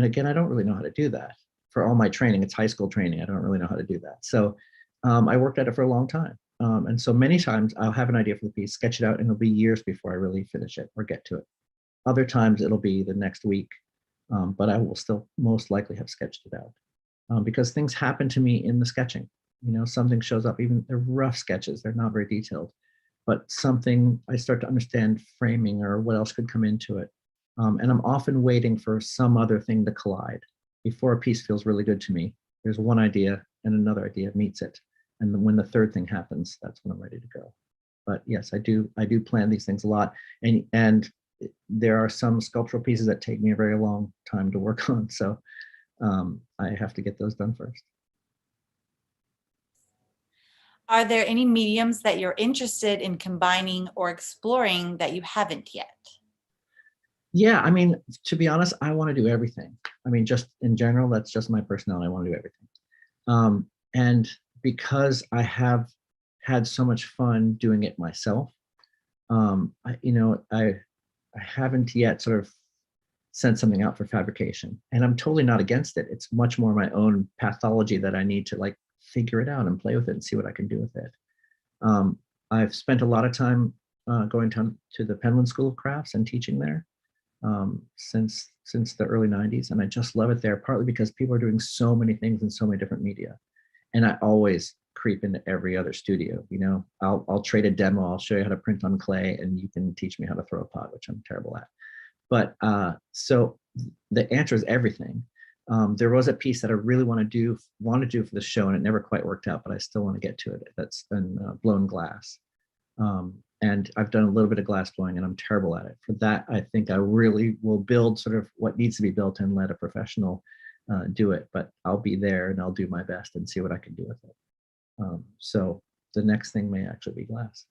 again, I don't really know how to do that. For all my training, it's high school training. I don't really know how to do that. So I worked at it for a long time. And so many times I'll have an idea for the piece, sketch it out, and it'll be years before I really finish it or get to it. Other times it'll be the next week, but I will still most likely have sketched it out because things happen to me in the sketching. Something shows up, even they're rough sketches. They're not very detailed. But something, I start to understand framing or what else could come into it. And I'm often waiting for some other thing to collide. Before a piece feels really good to me, there's one idea and another idea meets it. And then when the third thing happens, that's when I'm ready to go. But yes, I do plan these things a lot. And there are some sculptural pieces that take me a very long time to work on. So I have to get those done first. Are there any mediums that you're interested in combining or exploring that you haven't yet? Yeah, to be honest, I want to do everything. Just in general, that's just my personality. I want to do everything. And because I have had so much fun doing it myself, I haven't yet sort of sent something out for fabrication, and I'm totally not against it. It's much more my own pathology that I need to like figure it out and play with it and see what I can do with it. I've spent a lot of time going to the Penland School of Crafts and teaching there since the early 90s, and I just love it there, partly because people are doing so many things in so many different media, and I always creep into every other studio. I'll trade a demo, I'll show you how to print on clay, and you can teach me how to throw a pot, which I'm terrible at. But so the answer is everything. There was a piece that I really want to do for the show, and it never quite worked out, but I still want to get to it. That's been blown glass. And I've done a little bit of glass blowing, and I'm terrible at it. For that, I think I really will build sort of what needs to be built and let a professional do it. But I'll be there and I'll do my best and see what I can do with it. So the next thing may actually be glass.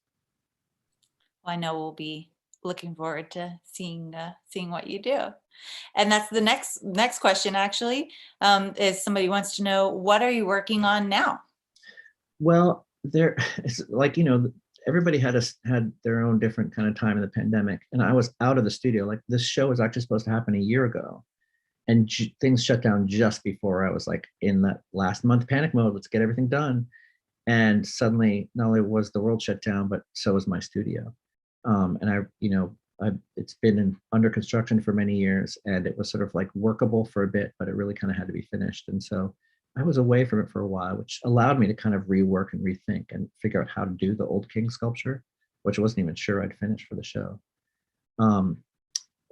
Well, I know we'll be looking forward to seeing what you do. And that's the next question actually, is somebody wants to know, what are you working on now? Well, it's like, everybody had their own different kind of time in the pandemic, and I was out of the studio. Like, this show was actually supposed to happen a year ago, and things shut down just before I was like in that last month panic mode. Let's get everything done. And suddenly, not only was the world shut down, but so was my studio. And it's been under construction for many years, and it was sort of like workable for a bit, but it really kind of had to be finished. And so I was away from it for a while, which allowed me to kind of rework and rethink and figure out how to do the old king sculpture, which I wasn't even sure I'd finish for the show.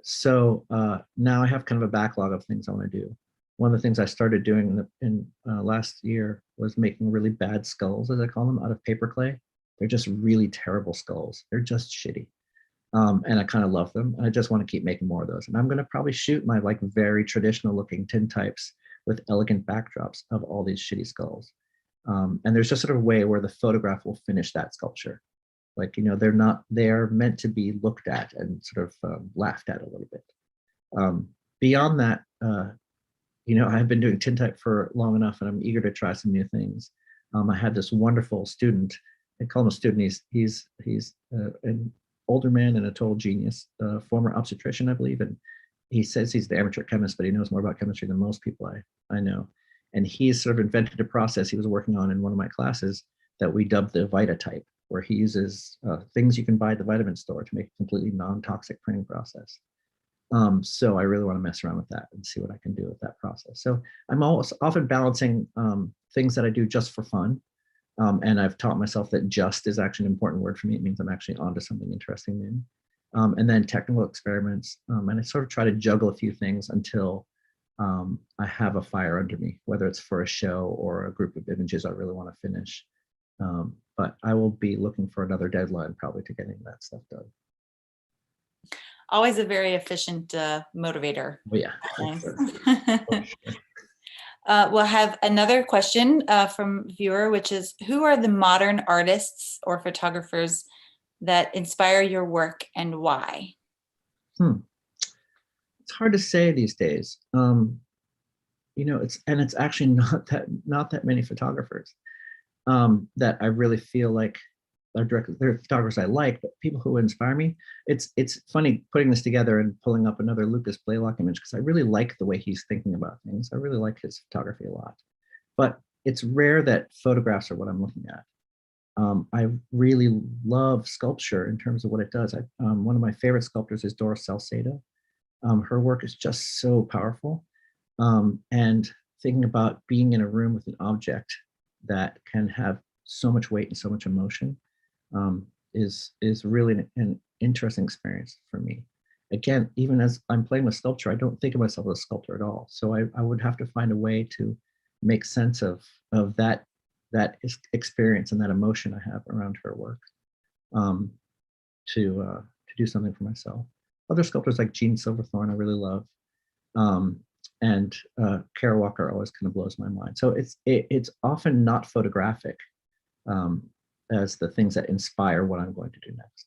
So now I have kind of a backlog of things I want to do. One of the things I started doing in last year was making really bad skulls, as I call them, out of paper clay. They're just really terrible skulls. They're just shitty. And I kind of love them. And I just want to keep making more of those. And I'm going to probably shoot my like very traditional looking tintypes with elegant backdrops of all these shitty skulls. And there's just sort of a way where the photograph will finish that sculpture. Like, they're meant to be looked at and sort of laughed at a little bit. Beyond that, I've been doing tintype for long enough, and I'm eager to try some new things. I had this wonderful student. I call him a student. He's an older man and a total genius, former obstetrician, I believe. And he says he's the amateur chemist, but he knows more about chemistry than most people I know. And he's sort of invented a process he was working on in one of my classes that we dubbed the Vitatype, where he uses things you can buy at the vitamin store to make a completely non-toxic printing process. So I really want to mess around with that and see what I can do with that process. So I'm always often balancing things that I do just for fun. And I've taught myself that just is actually an important word for me. It means I'm actually onto something interesting new. And then technical experiments. And I sort of try to juggle a few things until I have a fire under me, whether it's for a show or a group of images I really want to finish. But I will be looking for another deadline probably to getting that stuff done. Always a very efficient motivator. Oh, yeah. Nice. We'll have another question from viewer, which is, who are the modern artists or photographers that inspire your work and why? It's hard to say these days. It's actually not that many photographers that I really feel like they're photographers I like, but people who inspire me. It's funny putting this together and pulling up another Lucas Blaylock image, because I really like the way he's thinking about things. I really like his photography a lot, but it's rare that photographs are what I'm looking at. I really love sculpture in terms of what it does. One of my favorite sculptors is Doris Salcedo. Her work is just so powerful. And thinking about being in a room with an object that can have so much weight and so much emotion is really an interesting experience for me. Again, even as I'm playing with sculpture, I don't think of myself as a sculptor at all. So I would have to find a way to make sense of that experience and that emotion I have around her work to do something for myself. Other sculptors like Jean Silverthorne I really love, and Kara Walker always kind of blows my mind. So it's often not photographic as the things that inspire what I'm going to do next.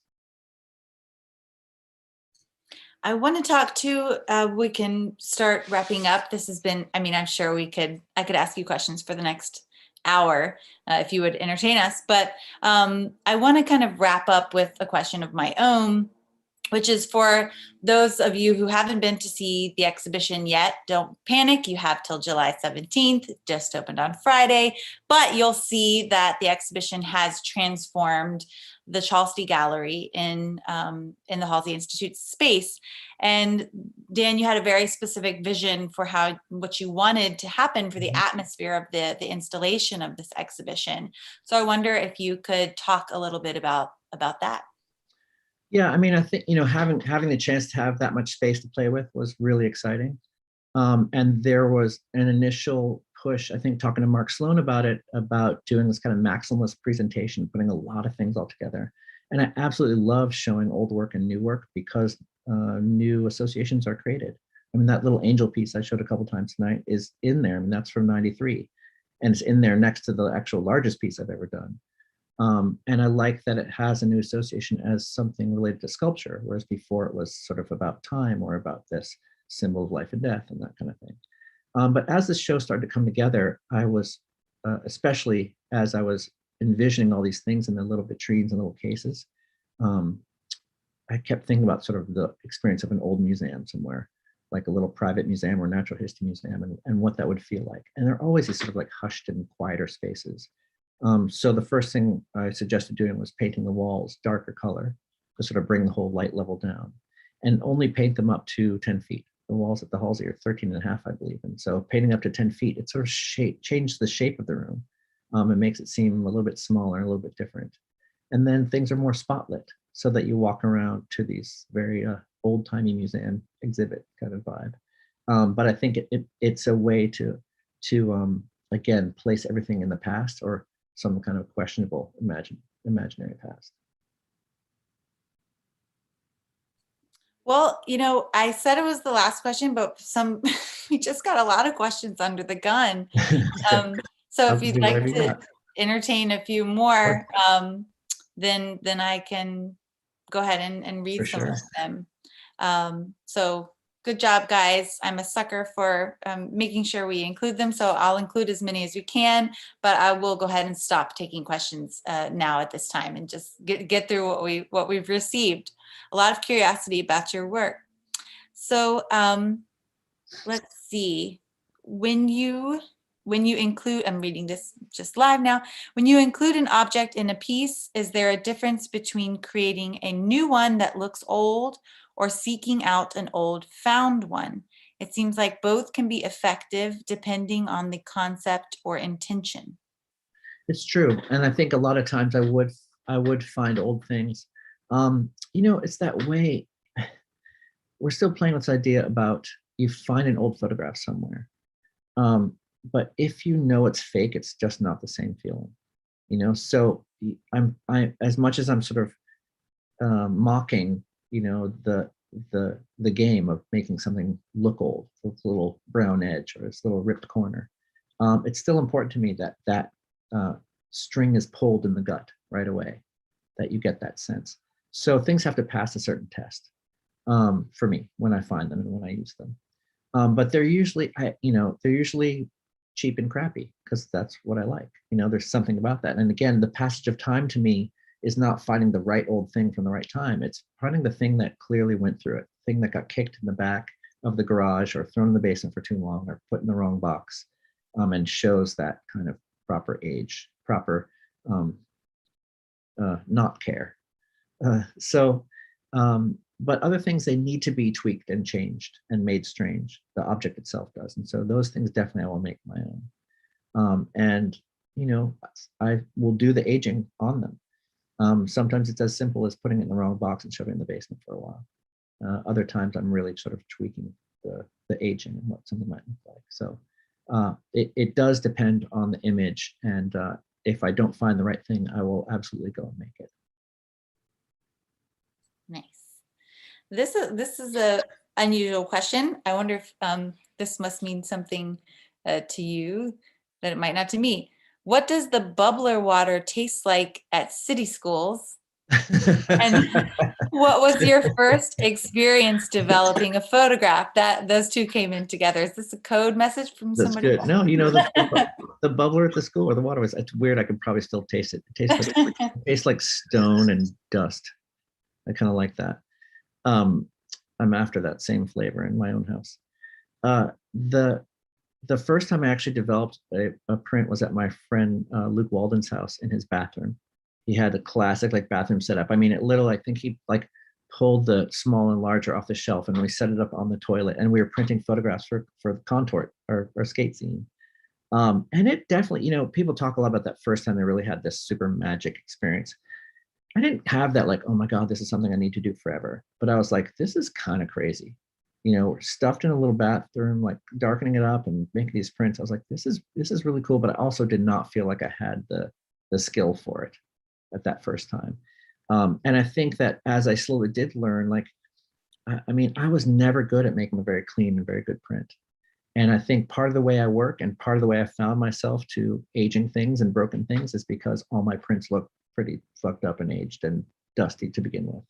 I want to talk too, we can start wrapping up. This has been, I'm sure I could ask you questions for the next hour if you would entertain us. But I want to kind of wrap up with a question of my own, which is for those of you who haven't been to see the exhibition yet, don't panic. You have till July 17th, it just opened on Friday, but you'll see that the exhibition has transformed the Halsey Gallery in the Halsey Institute space. And Dan, you had a very specific vision for what you wanted to happen for the atmosphere of the installation of this exhibition. So I wonder if you could talk a little bit about that. Yeah, I mean, I think, having the chance to have that much space to play with was really exciting. And there was an initial push, I think, talking to Mark Sloan about it, about doing this kind of maximalist presentation, putting a lot of things all together. And I absolutely love showing old work and new work because new associations are created. I mean, that little angel piece I showed a couple times tonight is in there. I mean, that's from '93. And it's in there next to the actual largest piece I've ever done. And I like that it has a new association as something related to sculpture, whereas before it was sort of about time or about this symbol of life and death and that kind of thing. But as the show started to come together, I was, especially as I was envisioning all these things in the little vitrines and little cases, I kept thinking about sort of the experience of an old museum somewhere, like a little private museum or natural history museum, and what that would feel like. And there are always these sort of like hushed and quieter spaces. So the first thing I suggested doing was painting the walls darker color to sort of bring the whole light level down, and only paint them up to 10 feet. The walls at the Halsey are 13 and a half, I believe. And so painting up to 10 feet, it sort of changed the shape of the room. It makes it seem a little bit smaller, a little bit different. And then things are more spotlit so that you walk around to these very old-timey museum exhibit kind of vibe. But I think it's a way to again, place everything in the past or some kind of questionable imaginary past. Well, I said it was the last question, but we just got a lot of questions under the gun. So if you'd like to entertain a few more, then I can go ahead and read some of them. So good job, guys. I'm a sucker for making sure we include them. So I'll include as many as we can, but I will go ahead and stop taking questions now at this time and just get through what we've received. A lot of curiosity about your work. So let's see. When you include, I'm reading this just live now. When you include an object in a piece, is there a difference between creating a new one that looks old or seeking out an old found one? It seems like both can be effective depending on the concept or intention. It's true. And I think a lot of times I would find old things. It's that way. We're still playing with this idea about you find an old photograph somewhere. But if you know it's fake, it's just not the same feeling. So I as much as I'm sort of mocking, the game of making something look old with a little brown edge or this little ripped corner, it's still important to me that string is pulled in the gut right away, that you get that sense. So things have to pass a certain test for me when I find them and when I use them. But they're usually, cheap and crappy because that's what I like. There's something about that. And again, the passage of time to me is not finding the right old thing from the right time. It's finding the thing that clearly went through it, thing that got kicked in the back of the garage or thrown in the basement for too long or put in the wrong box, and shows that kind of proper age, proper not care. But other things, they need to be tweaked and changed and made strange. The object itself does. And so those things definitely I will make my own. And I will do the aging on them. Sometimes it's as simple as putting it in the wrong box and shoving it in the basement for a while. Other times I'm really sort of tweaking the aging and what something might look like. So it does depend on the image. And if I don't find the right thing, I will absolutely go and make it. Nice. This is a unusual question. I wonder if this must mean something to you that it might not to me. What does the bubbler water taste like at city schools? And what was your first experience developing a photograph? That those two came in together. Is this a code message from That's somebody? good. No, the bubbler at the school or the water was, it's weird. I could probably still taste it. It tastes like stone and dust. I kind of like that. I'm after that same flavor in my own house. The first time I actually developed a print was at my friend Luke Walden's house in his bathroom. He had a classic like bathroom setup. I mean, it literally, I think he like pulled the small and larger off the shelf and we set it up on the toilet and we were printing photographs for Contort or skate scene. And it definitely, people talk a lot about that first time they really had this super magic experience. I didn't have that like, oh my God, this is something I need to do forever. But I was like, this is kind of crazy. We're stuffed in a little bathroom, like darkening it up and making these prints. I was like, this is really cool. But I also did not feel like I had the skill for it at that first time. And I think that as I slowly did learn, like, I mean, I was never good at making a very clean and very good print. And I think part of the way I work and part of the way I found myself to aging things and broken things is because all my prints look pretty fucked up and aged and dusty to begin with.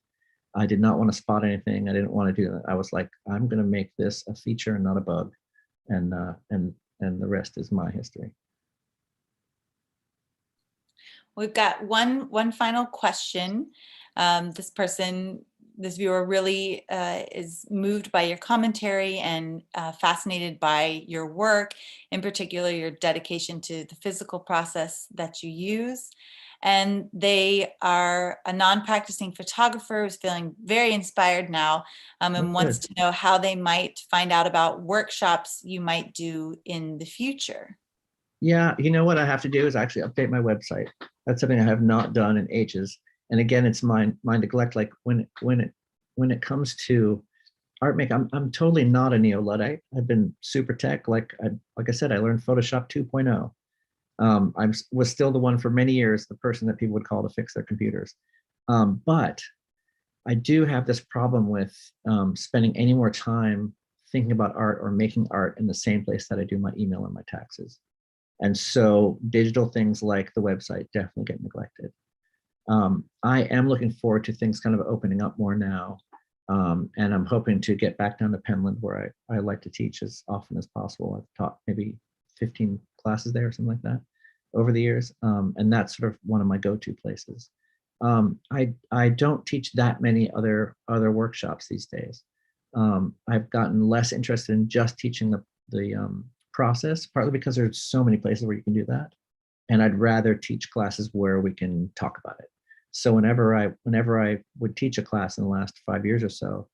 I did not want to spot anything. I didn't want to do that. I was like, I'm going to make this a feature and not a bug. And the rest is my history. We've got one final question. This viewer really is moved by your commentary and fascinated by your work, in particular your dedication to the physical process that you use. And they are a non-practicing photographer who's feeling very inspired now and wants to know how they might find out about workshops you might do in the future. Yeah, you know what I have to do is actually update my website. That's something I have not done in ages. And again, it's my neglect. Like when it comes to art making, I'm totally not a neo-Luddite. I've been super tech. Like I said, I learned Photoshop 2.0. I was still the one for many years, the person that people would call to fix their computers. But I do have this problem with spending any more time thinking about art or making art in the same place that I do my email and my taxes. And so digital things like the website definitely get neglected. I am looking forward to things kind of opening up more now. And I'm hoping to get back down to Penland where I like to teach as often as possible. I've taught maybe 15 classes there or something like that over the years. And that's sort of one of my go-to places. I don't teach that many other workshops these days. I've gotten less interested in just teaching the process, partly because there's so many places where you can do that. And I'd rather teach classes where we can talk about it. So whenever I would teach a class in the last 5 years or so,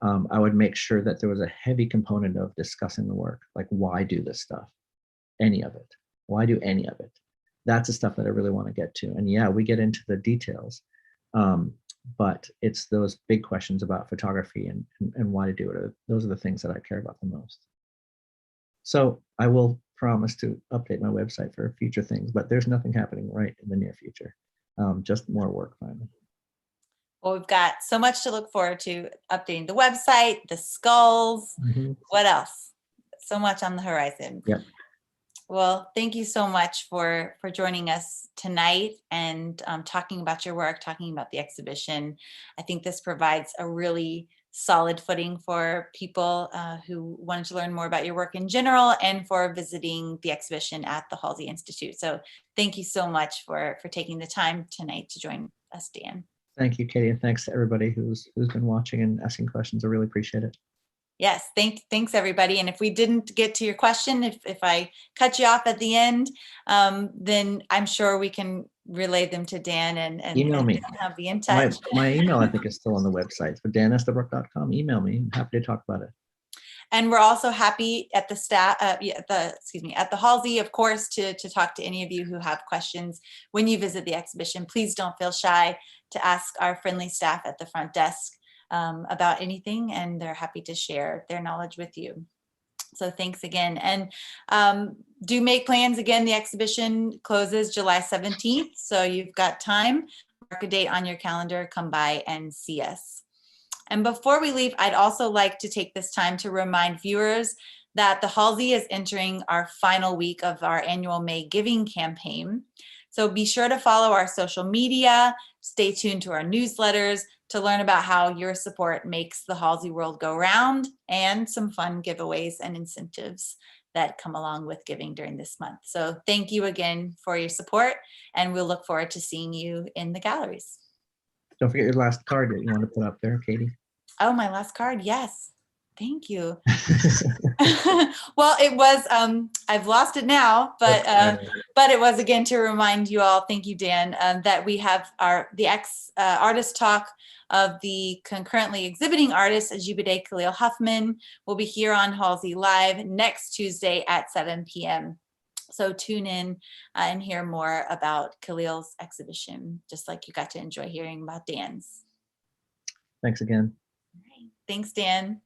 I would make sure that there was a heavy component of discussing the work, like why do this stuff? Any of it. Why do any of it? That's the stuff that I really want to get to. And yeah, we get into the details, but it's those big questions about photography and why to do it. Those are the things that I care about the most. So I will promise to update my website for future things, but there's nothing happening right in the near future. Just more work finally. Well, we've got so much to look forward to: updating the website, the skulls. What else? So much on the horizon. Yep. Well, thank you so much for joining us tonight and talking about your work, talking about the exhibition. I think this provides a really solid footing for people who wanted to learn more about your work in general and for visiting the exhibition at the Halsey Institute. So thank you so much for taking the time tonight to join us, Dan. Thank you, Katie, and thanks to everybody who's been watching and asking questions. I really appreciate it. Yes, thanks everybody. And if we didn't get to your question, if I cut you off at the end, then I'm sure we can relay them to Dan and email me. I'll be in touch. My email, I think, is still on the website. So danestabrook.com. Email me. I'm happy to talk about it. And we're also happy at the staff, at the Halsey, of course, to talk to any of you who have questions when you visit the exhibition. Please don't feel shy to ask our friendly staff at the front desk about anything, and they're happy to share their knowledge with you. So thanks again. And do make plans. Again, the exhibition closes July 17th. So you've got time. Mark a date on your calendar. Come by and see us. And before we leave, I'd also like to take this time to remind viewers that the Halsey is entering our final week of our annual May Giving campaign. So be sure to follow our social media, stay tuned to our newsletters to learn about how your support makes the Halsey world go round, and some fun giveaways and incentives that come along with giving during this month. So thank you again for your support, and we'll look forward to seeing you in the galleries. Don't forget your last card that you want to put up there, Katie. Oh, my last card. Yes. Thank you. Well, it was, I've lost it now, but it was again to remind you all, thank you, Dan, that we have the artist talk of the concurrently exhibiting artist, Ajibade Khalil Huffman, will be here on Halsey Live next Tuesday at 7 p.m. So tune in and hear more about Khalil's exhibition, just like you got to enjoy hearing about Dan's. Thanks again. Thanks, Dan.